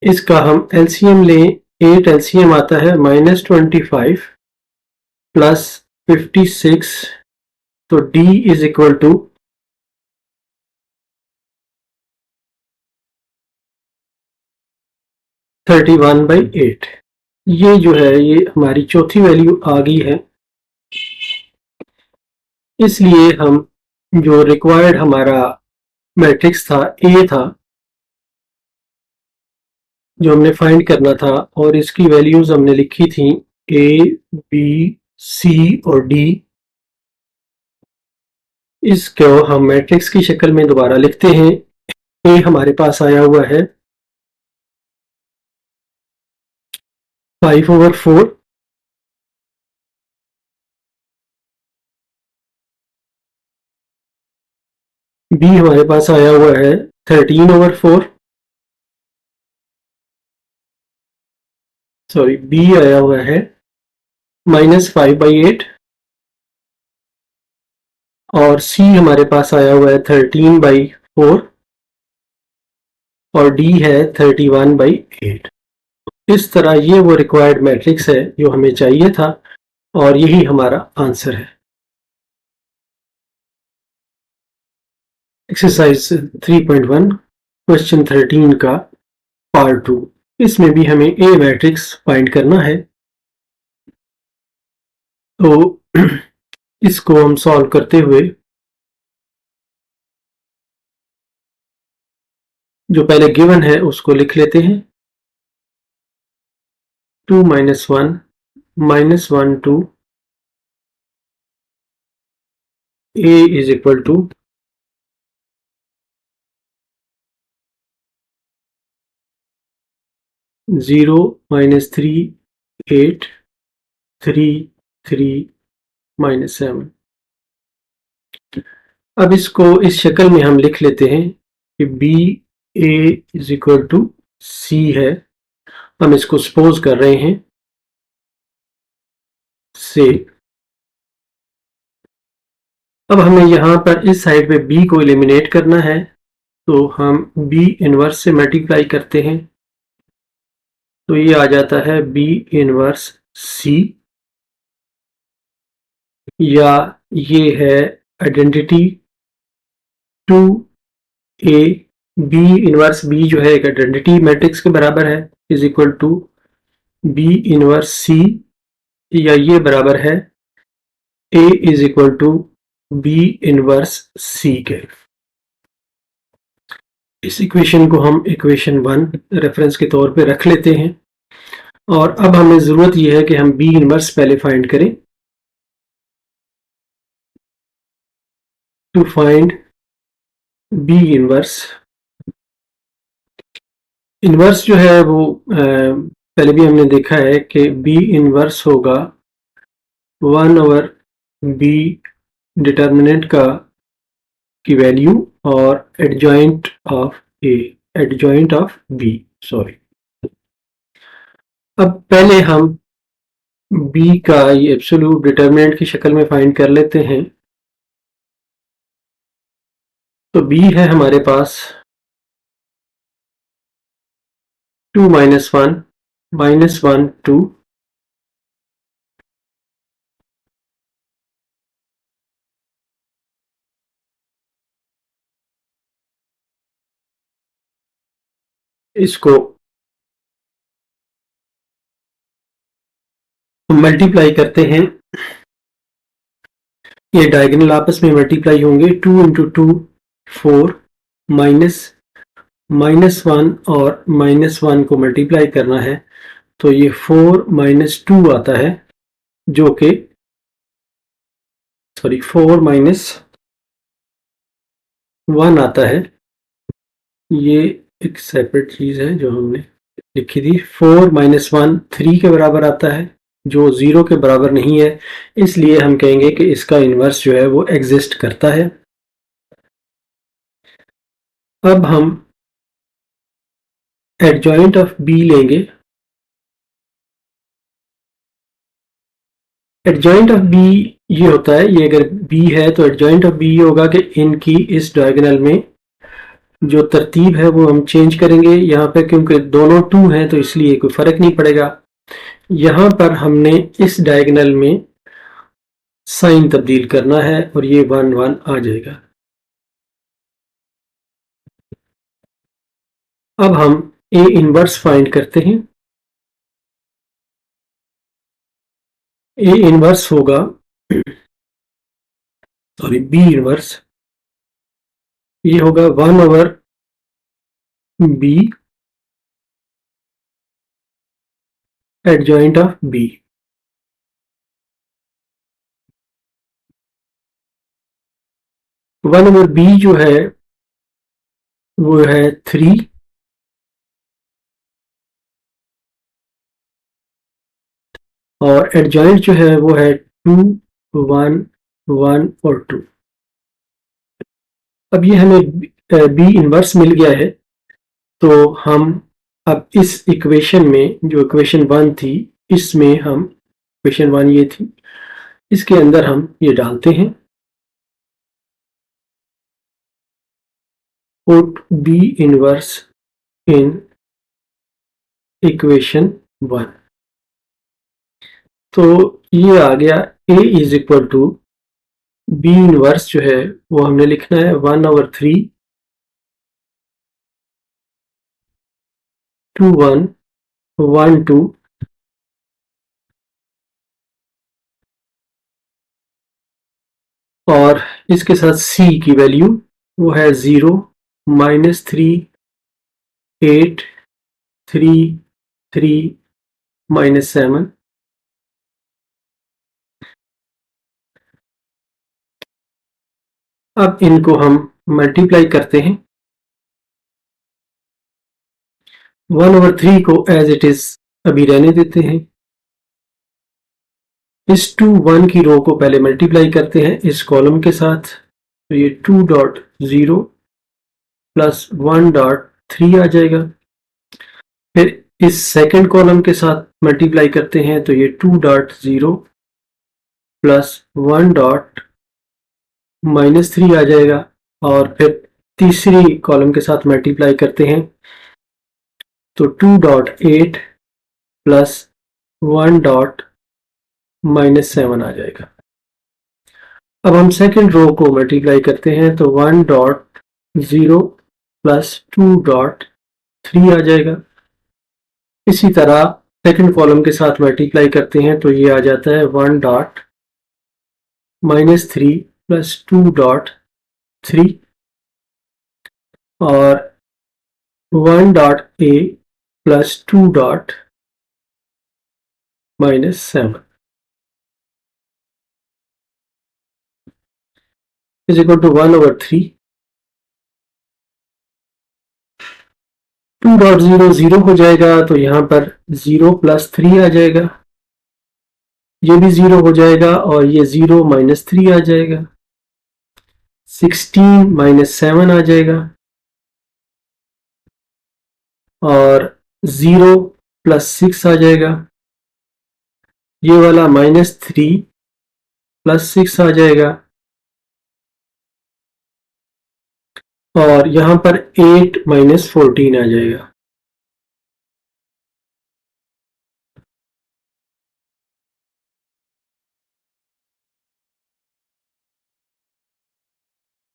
इसका हम एलसीएम लें, 8 एलसीएम आता है -25 प्लस 56, तो d इज इक्वल टू 31/8। ये जो है ये हमारी चौथी वैल्यू आ गई है। इसलिए हम जो रिक्वायर्ड हमारा मैट्रिक्स था ए था, जो हमने फाइंड करना था, और इसकी वैल्यूज हमने लिखी थी ए, बी, सी और डी। इसको हम मैट्रिक्स की शक्ल में दोबारा लिखते हैं। ए हमारे पास आया हुआ है 5/4, बी हमारे पास आया हुआ है 13/4, सॉरी बी आया हुआ है -5/8, और सी हमारे पास आया हुआ है 13/4, और डी है 31/8। इस तरह ये वो रिक्वायर्ड मैट्रिक्स है जो हमें चाहिए था, और यही हमारा आंसर है। एक्सरसाइज 3.1 क्वेश्चन 13 का पार्ट 2। इसमें भी हमें ए मैट्रिक्स फाइंड करना है। तो इसको हम सॉल्व करते हुए जो पहले गिवन है उसको लिख लेते हैं। 2 - 1 -1 2 a is equal to 0 - 3 8 3 3 -7। अब इसको इस शक्ल में हम लिख लेते हैं कि B A is equal to C है। हम इसको सपोज कर रहे हैं से। अब हमें यहाँ पर इस साइड पे b को एलिमिनेट करना है, तो हम b इनवर्स से मल्टीप्लाई करते हैं, तो ये आ जाता है b इनवर्स c, या ये है identity 2a। b inverse b जो है एक आइडेंटिटी मैट्रिक्स के बराबर है, is equal to b inverse c, या ये बराबर है a is equal to B inverse C के। इस इक्वेशन को हम इक्वेशन 1 रेफरेंस के तौर पे रख लेते हैं और अब हमें ज़रूरत यह है कि हम बी इनवर्स पहले फाइंड करें। To find b inverse, inverse जो है वो पहले भी हमने देखा है कि बी इनवर्स होगा 1/b डिटर्मिनेंट का की वैल्यू और adjoint of a, adjoint of b, sorry. अब पहले हम बी का ये एब्सोल्यूट डिटर्मिनेंट की शक्ल में फाइंड कर लेते हैं। तो बी है हमारे पास 2 - 1 -1 2, इसको मल्टीप्लाई करते हैं। ये डायगोनल आपस में मल्टीप्लाई होंगे। 2 × 2 4, -1 और -1 को मल्टीप्लाई करना है तो ये 4 - 2 आता है, जो कि 4 - 1 आता है। ये एक सेपरेट चीज है जो हमने लिखी थी। 4 - 1 3 के बराबर आता है, जो 0 के बराबर नहीं है, इसलिए हम कहेंगे कि इसका इन्वर्स जो है वो एग्जिस्ट करता है। अब हम एडजॉइंट ऑफ बी लेंगे। एडजॉइंट ऑफ बी ये होता है, ये अगर बी है तो एडजॉइंट ऑफ बी ये होगा कि इनकी इस डायगोनल में जो तरतीब है वो हम चेंज करेंगे। यहाँ पे क्योंकि दोनों 2 हैं तो इसलिए कोई फर्क नहीं पड़ेगा। यहाँ पर हमने इस डायगोनल में साइन तब्दील करना है और ये 1 1 आ जाएगा। अब हम ए इनवर्स फाइंड करते हैं। ए इनवर्स होगा बी इनवर्स, ये होगा 1/b adjoint of B. 1/b जो है वो है 3 और एडजॉइंट जो है वो है 2 1 1 और 2। अब ये हमें बी इनवर्स मिल गया है तो हम अब इस इक्वेशन में जो इक्वेशन 1 थी इसमें हम, इक्वेशन 1 ये थी, इसके अंदर हम ये डालते हैं। Put B inverse in equation 1। तो ये आ गया A is equal to B inverse जो है वो हमने लिखना है 1/3 2 1 1 2 और इसके साथ C की वैल्यू वो है 0 -3 8 3 3 -7। अब इनको हम मल्टीप्लाई करते हैं। 1/3 को एज इट इज अभी रहने देते हैं। इस 2 1 की रो को पहले मल्टीप्लाई करते हैं इस कॉलम के साथ, तो ये 2.0 प्लस 1.3 आ जाएगा। फिर इस सेकंड कॉलम के साथ मल्टीप्लाई करते हैं तो ये 2.0 प्लस 1.3 आ जाएगा। और फिर तीसरी कॉलम के साथ मल्टीप्लाई करते हैं तो 2.8 प्लस 1.7 आ जाएगा। अब हम सेकंड रो को मल्टीप्लाई करते हैं तो 1.0 प्लस 2.3 आ जाएगा। इसी तरह सेकंड कॉलम के साथ मल्टीप्लाई करते हैं तो ये आ जाता है 1.3 प्लस 2.3 और 1.a plus 2.-7 is equal to 1/3। 2.0 0 हो जाएगा तो यहाँ पर 0 + 3 आ जाएगा, ये भी 0 हो जाएगा और ये 0 - 3 आ जाएगा, 16 - 7 आ जाएगा और 0 + 6 आ जाएगा, ये वाला -3 + 6 आ जाएगा और यहाँ पर 8 - 14 आ जाएगा।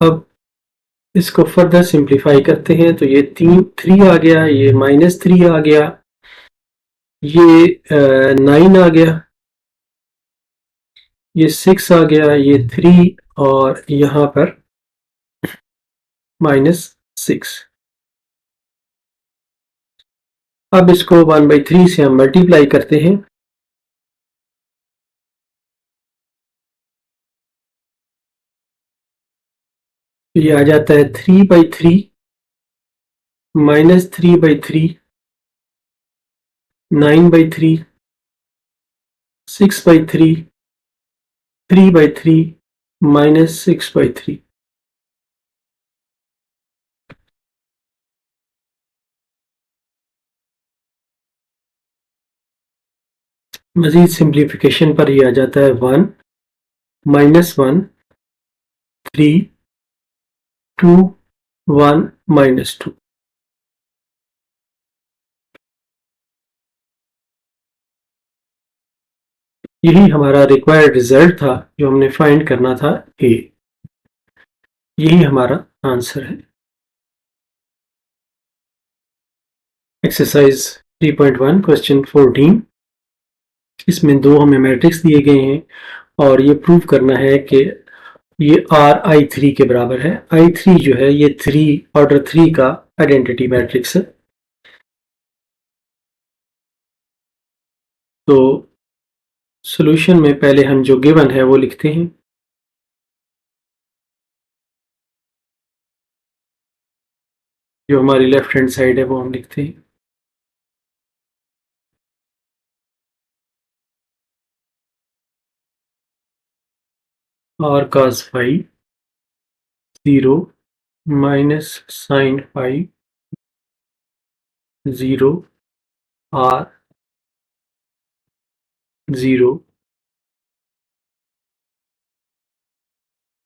अब इसको फर्दर सिंप्लीफाई करते हैं तो ये 3 आ गया, ये -3 आ गया, ये 9 आ गया, ये 6 आ गया, ये 3 और यहाँ पर -6। अब इसको 1/3 से हम मल्टीप्लाई करते हैं, ये आ जाता है 3/3 -3/3 9/3 6/3 3/3 -6/3। मजीद सिंप्लीफिकेशन पर ये आ जाता है 1 -1 3 2 1 -2। यही हमारा रिक्वायर्ड रिजल्ट था जो हमने फाइंड करना था ए। यही हमारा आंसर है। एक्सरसाइज 3.1 क्वेश्चन 14, इसमें दो हमें मैट्रिक्स दिए गए हैं और ये प्रूव करना है कि ये आर I3 के बराबर है। I3 जो है ये ऑर्डर 3 का आइडेंटिटी मैट्रिक्स है। तो सॉल्यूशन में पहले हम जो गिवन है वो लिखते हैं, जो हमारी लेफ्ट हैंड साइड है वो हम लिखते हैं। r cos phi 0 minus sin phi 0 r 0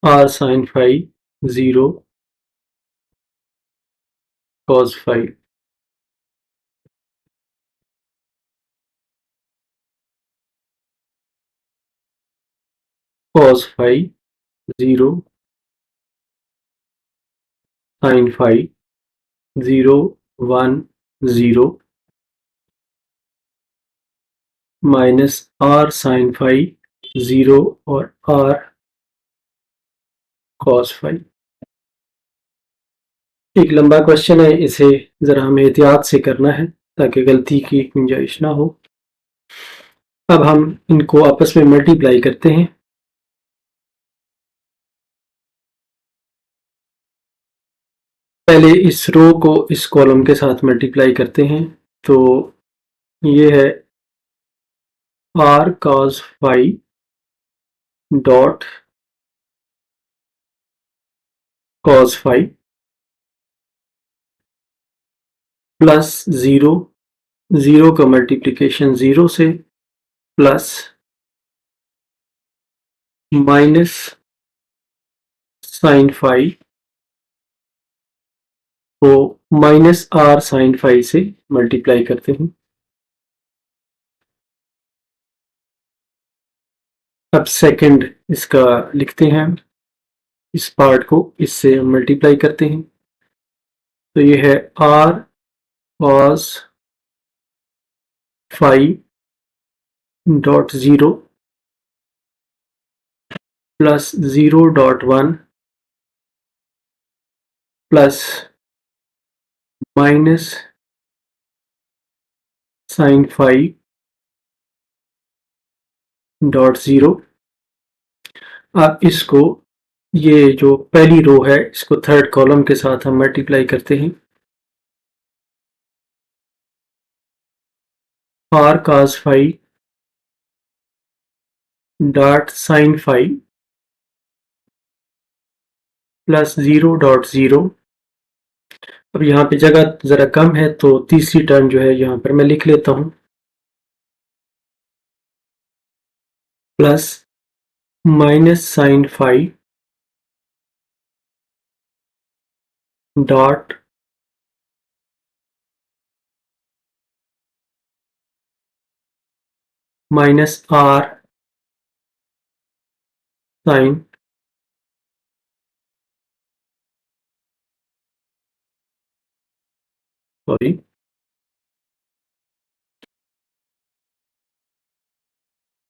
r sin phi 0 cos phi। cos phi 0 sin phi 0 1 0 minus r sin phi 0 और r cos phi। एक लंबा क्वेश्चन है, इसे जरा हमें एहतियात से करना है ताकि गलती की गुंजाइश ना हो। अब हम इनको आपस में मल्टीप्लाई करते हैं। पहले इस रो को इस कॉलम के साथ मल्टीप्लाई करते हैं तो ये है r cos phi dot cos phi plus 0 0 का मल्टीप्लिकेशन 0 से प्लस माइनस साइन फाई को माइनस r साइन फाई से मल्टीप्लाई करते हैं। अब सेकंड इसका लिखते हैं, इस पार्ट को इससे हम मल्टीप्लाई करते हैं तो ये है r cos phi dot 0 plus 0.1 plus minus sine 5.0। अब इसको, ये जो पहली रो है, इसको थर्ड कॉलम के साथ हम मल्टीप्लाई करते हैं। r cos phi dot sine 5 plus 0.0। अब यहाँ पे जगह जरा कम है तो तीसरी टर्म जो है यहाँ पर मैं लिख लेता हूँ, plus minus sine 5 dot minus r sine sorry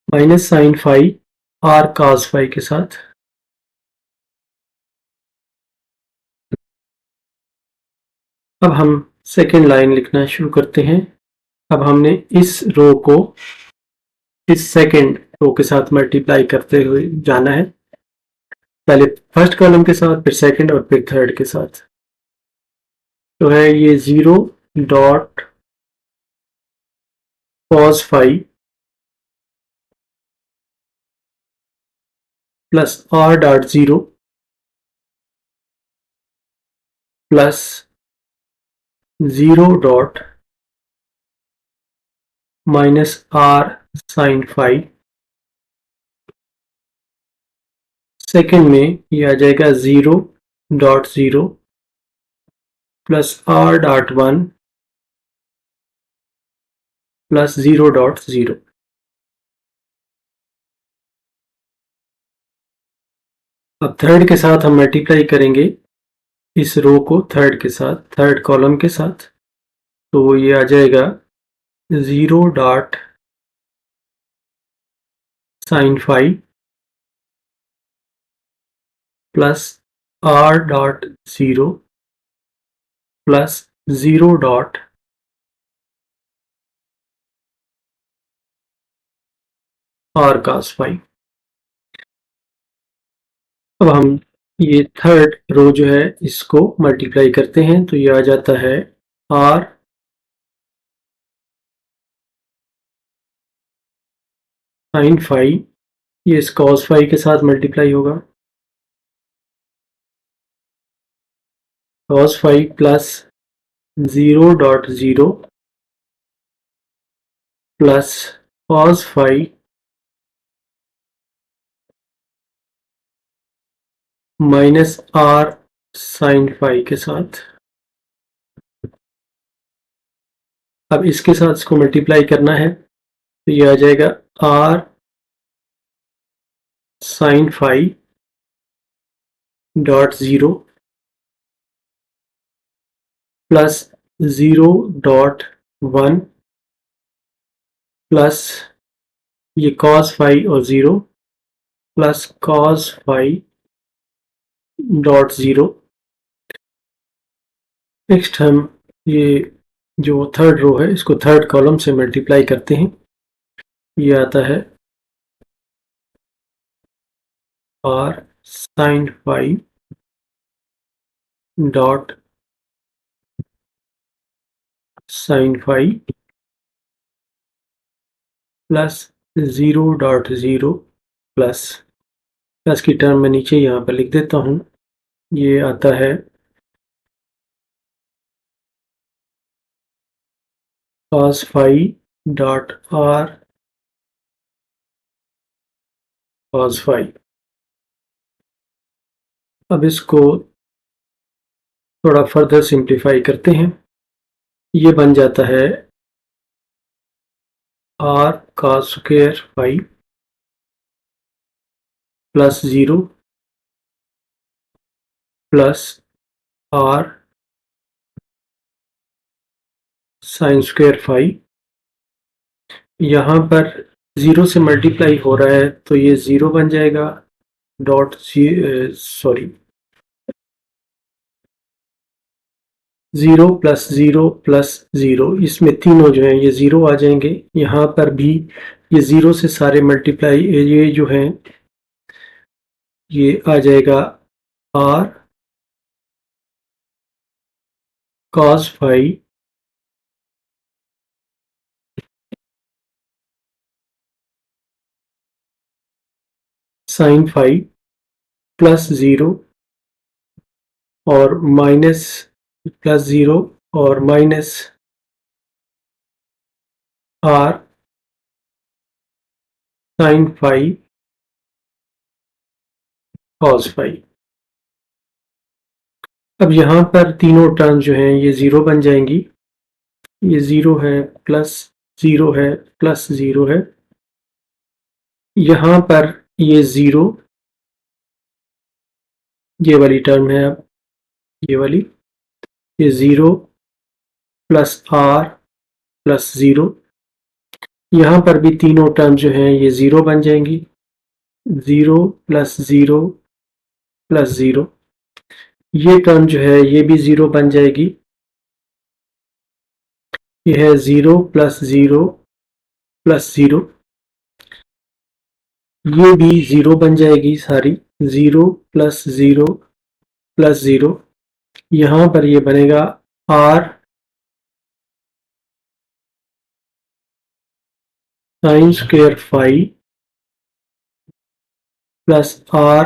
minus sine 5 r cos 5 के साथ। अब हम सेकेंड लाइन लिखना शुरू करते हैं। अब हमने इस रो को इस सेकेंड रो के साथ मल्टीप्लाई करते हुए जाना है, पहले फर्स्ट कॉलम के साथ, फिर सेकेंड और फिर थर्ड के साथ। तो है ये 0.cos 5 plus r.0 plus 0 dot minus r sine 5। Second में ये आ जाएगा 0.0 प्लस r.1 प्लस 0.0। अब थर्ड के साथ हम मल्टीप्लाई करेंगे इस रो को थर्ड के साथ, थर्ड कॉलम के साथ। तो ये आ जाएगा 0 dot sine 5 plus r.0 plus 0 dot r cos 5। अब हम ये थर्ड रो जो है इसको मल्टीप्लाई करते हैं, तो ये आ जाता है r साइन 5, ये इस cos 5 के साथ मल्टीप्लाई होगा, cos 5 plus 0.0 plus cos 5 minus r sine 5 के साथ। अब इसके साथ इसको मल्टीप्लाई करना है, तो ये आ जाएगा r साइन 5.0 प्लस 0.1 प्लस ये cos 5 और 0 प्लस cos 5.0। नेक्स्ट हम ये जो थर्ड रो है इसको थर्ड कॉलम से मल्टीप्लाई करते हैं, ये आता है r sine 5 dot sine 5 plus 0.0 plus plus की टर्म मैं नीचे यहाँ पर लिख देता हूँ, ये आता है cos 5 डॉट r cos 5। अब इसको थोड़ा फर्दर सिंप्लीफाई करते हैं, ये बन जाता है r cos square 5 plus 0 plus r sine square 5। यहाँ पर 0 से मल्टीप्लाई हो रहा है तो ये 0 बन जाएगा, डॉट सॉरी 0 प्लस 0 प्लस 0, इसमें तीनों जो हैं ये 0 आ जाएंगे। यहाँ पर भी ये 0 से सारे मल्टीप्लाई, ये जो हैं ये आ जाएगा r cos phi sin phi plus 0 और माइनस प्लस 0 और minus r sin phi cos phi। अब यहाँ पर तीनों टर्म जो हैं ये 0 बन जाएंगी। ये 0 है, प्लस 0 है, प्लस 0 है। यहाँ पर ये 0, ये वाली टर्म है, अब ये वाली, ये 0 प्लस r प्लस 0। यहाँ पर भी तीनों टर्म जो हैं ये 0 बन जाएंगी। 0 प्लस 0 प्लस 0, ये टर्म जो है ये भी 0 बन जाएगी। ये है 0 प्लस 0 प्लस 0, ये भी 0 बन जाएगी सारी। 0 प्लस 0 प्लस 0, यहाँ पर ये बनेगा r sine square phi plus r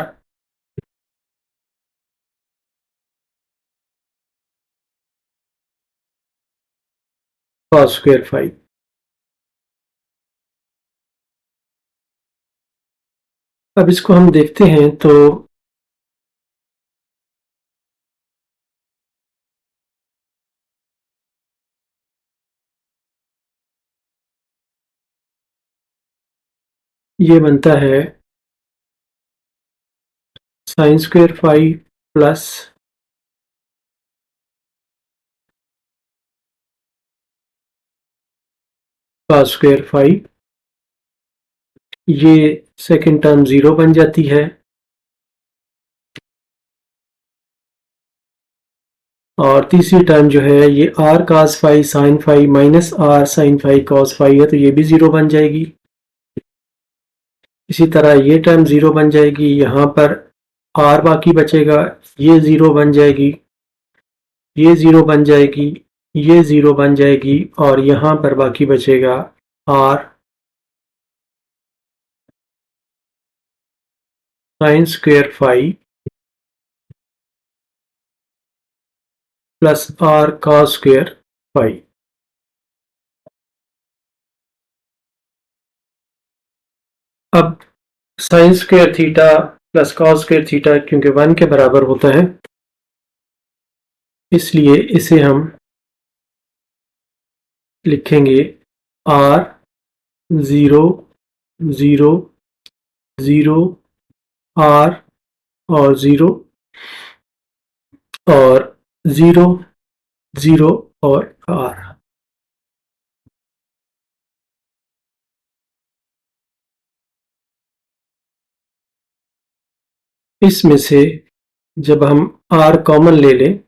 cos square phi. अब इसको हम देखते हैं तो ये बनता है sine square phi plus cos square phi. ये सेकंड टर्म 0 बन जाती है और तीसरी टर्म जो है ये r cos phi sin phi minus r sin phi cos phi है, तो ये भी 0 बन जाएगी। इसी तरह ये टर्म 0 बन जाएगी। यहाँ पर r बाकी बचेगा, ये 0 बन जाएगी, ये 0 बन जाएगी, ये 0 बन जाएगी और यहाँ पर बाकी बचेगा r sine square phi plus r cos square phi. अब sine square theta plus cos square theta क्योंकि 1 के बराबर होता है, इसलिए इसे हम लिखेंगे r 0 0 0 r और 0 और 0 0 और r। इसमें से जब हम r कॉमन ले लें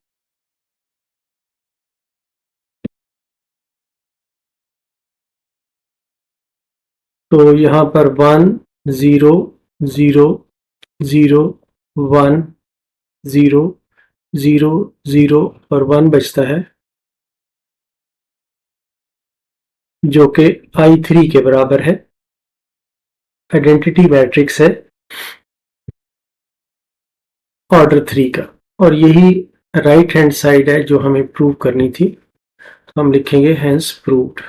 तो यहाँ पर 1 0 0 0 1 0 0 0 और 1 बचता है जो कि I3 के बराबर है। आइडेंटिटी मैट्रिक्स है ऑर्डर 3 का और यही राइट हैंड साइड है जो हमें प्रूव करनी थी। हम लिखेंगे हेंस प्रूव्ड।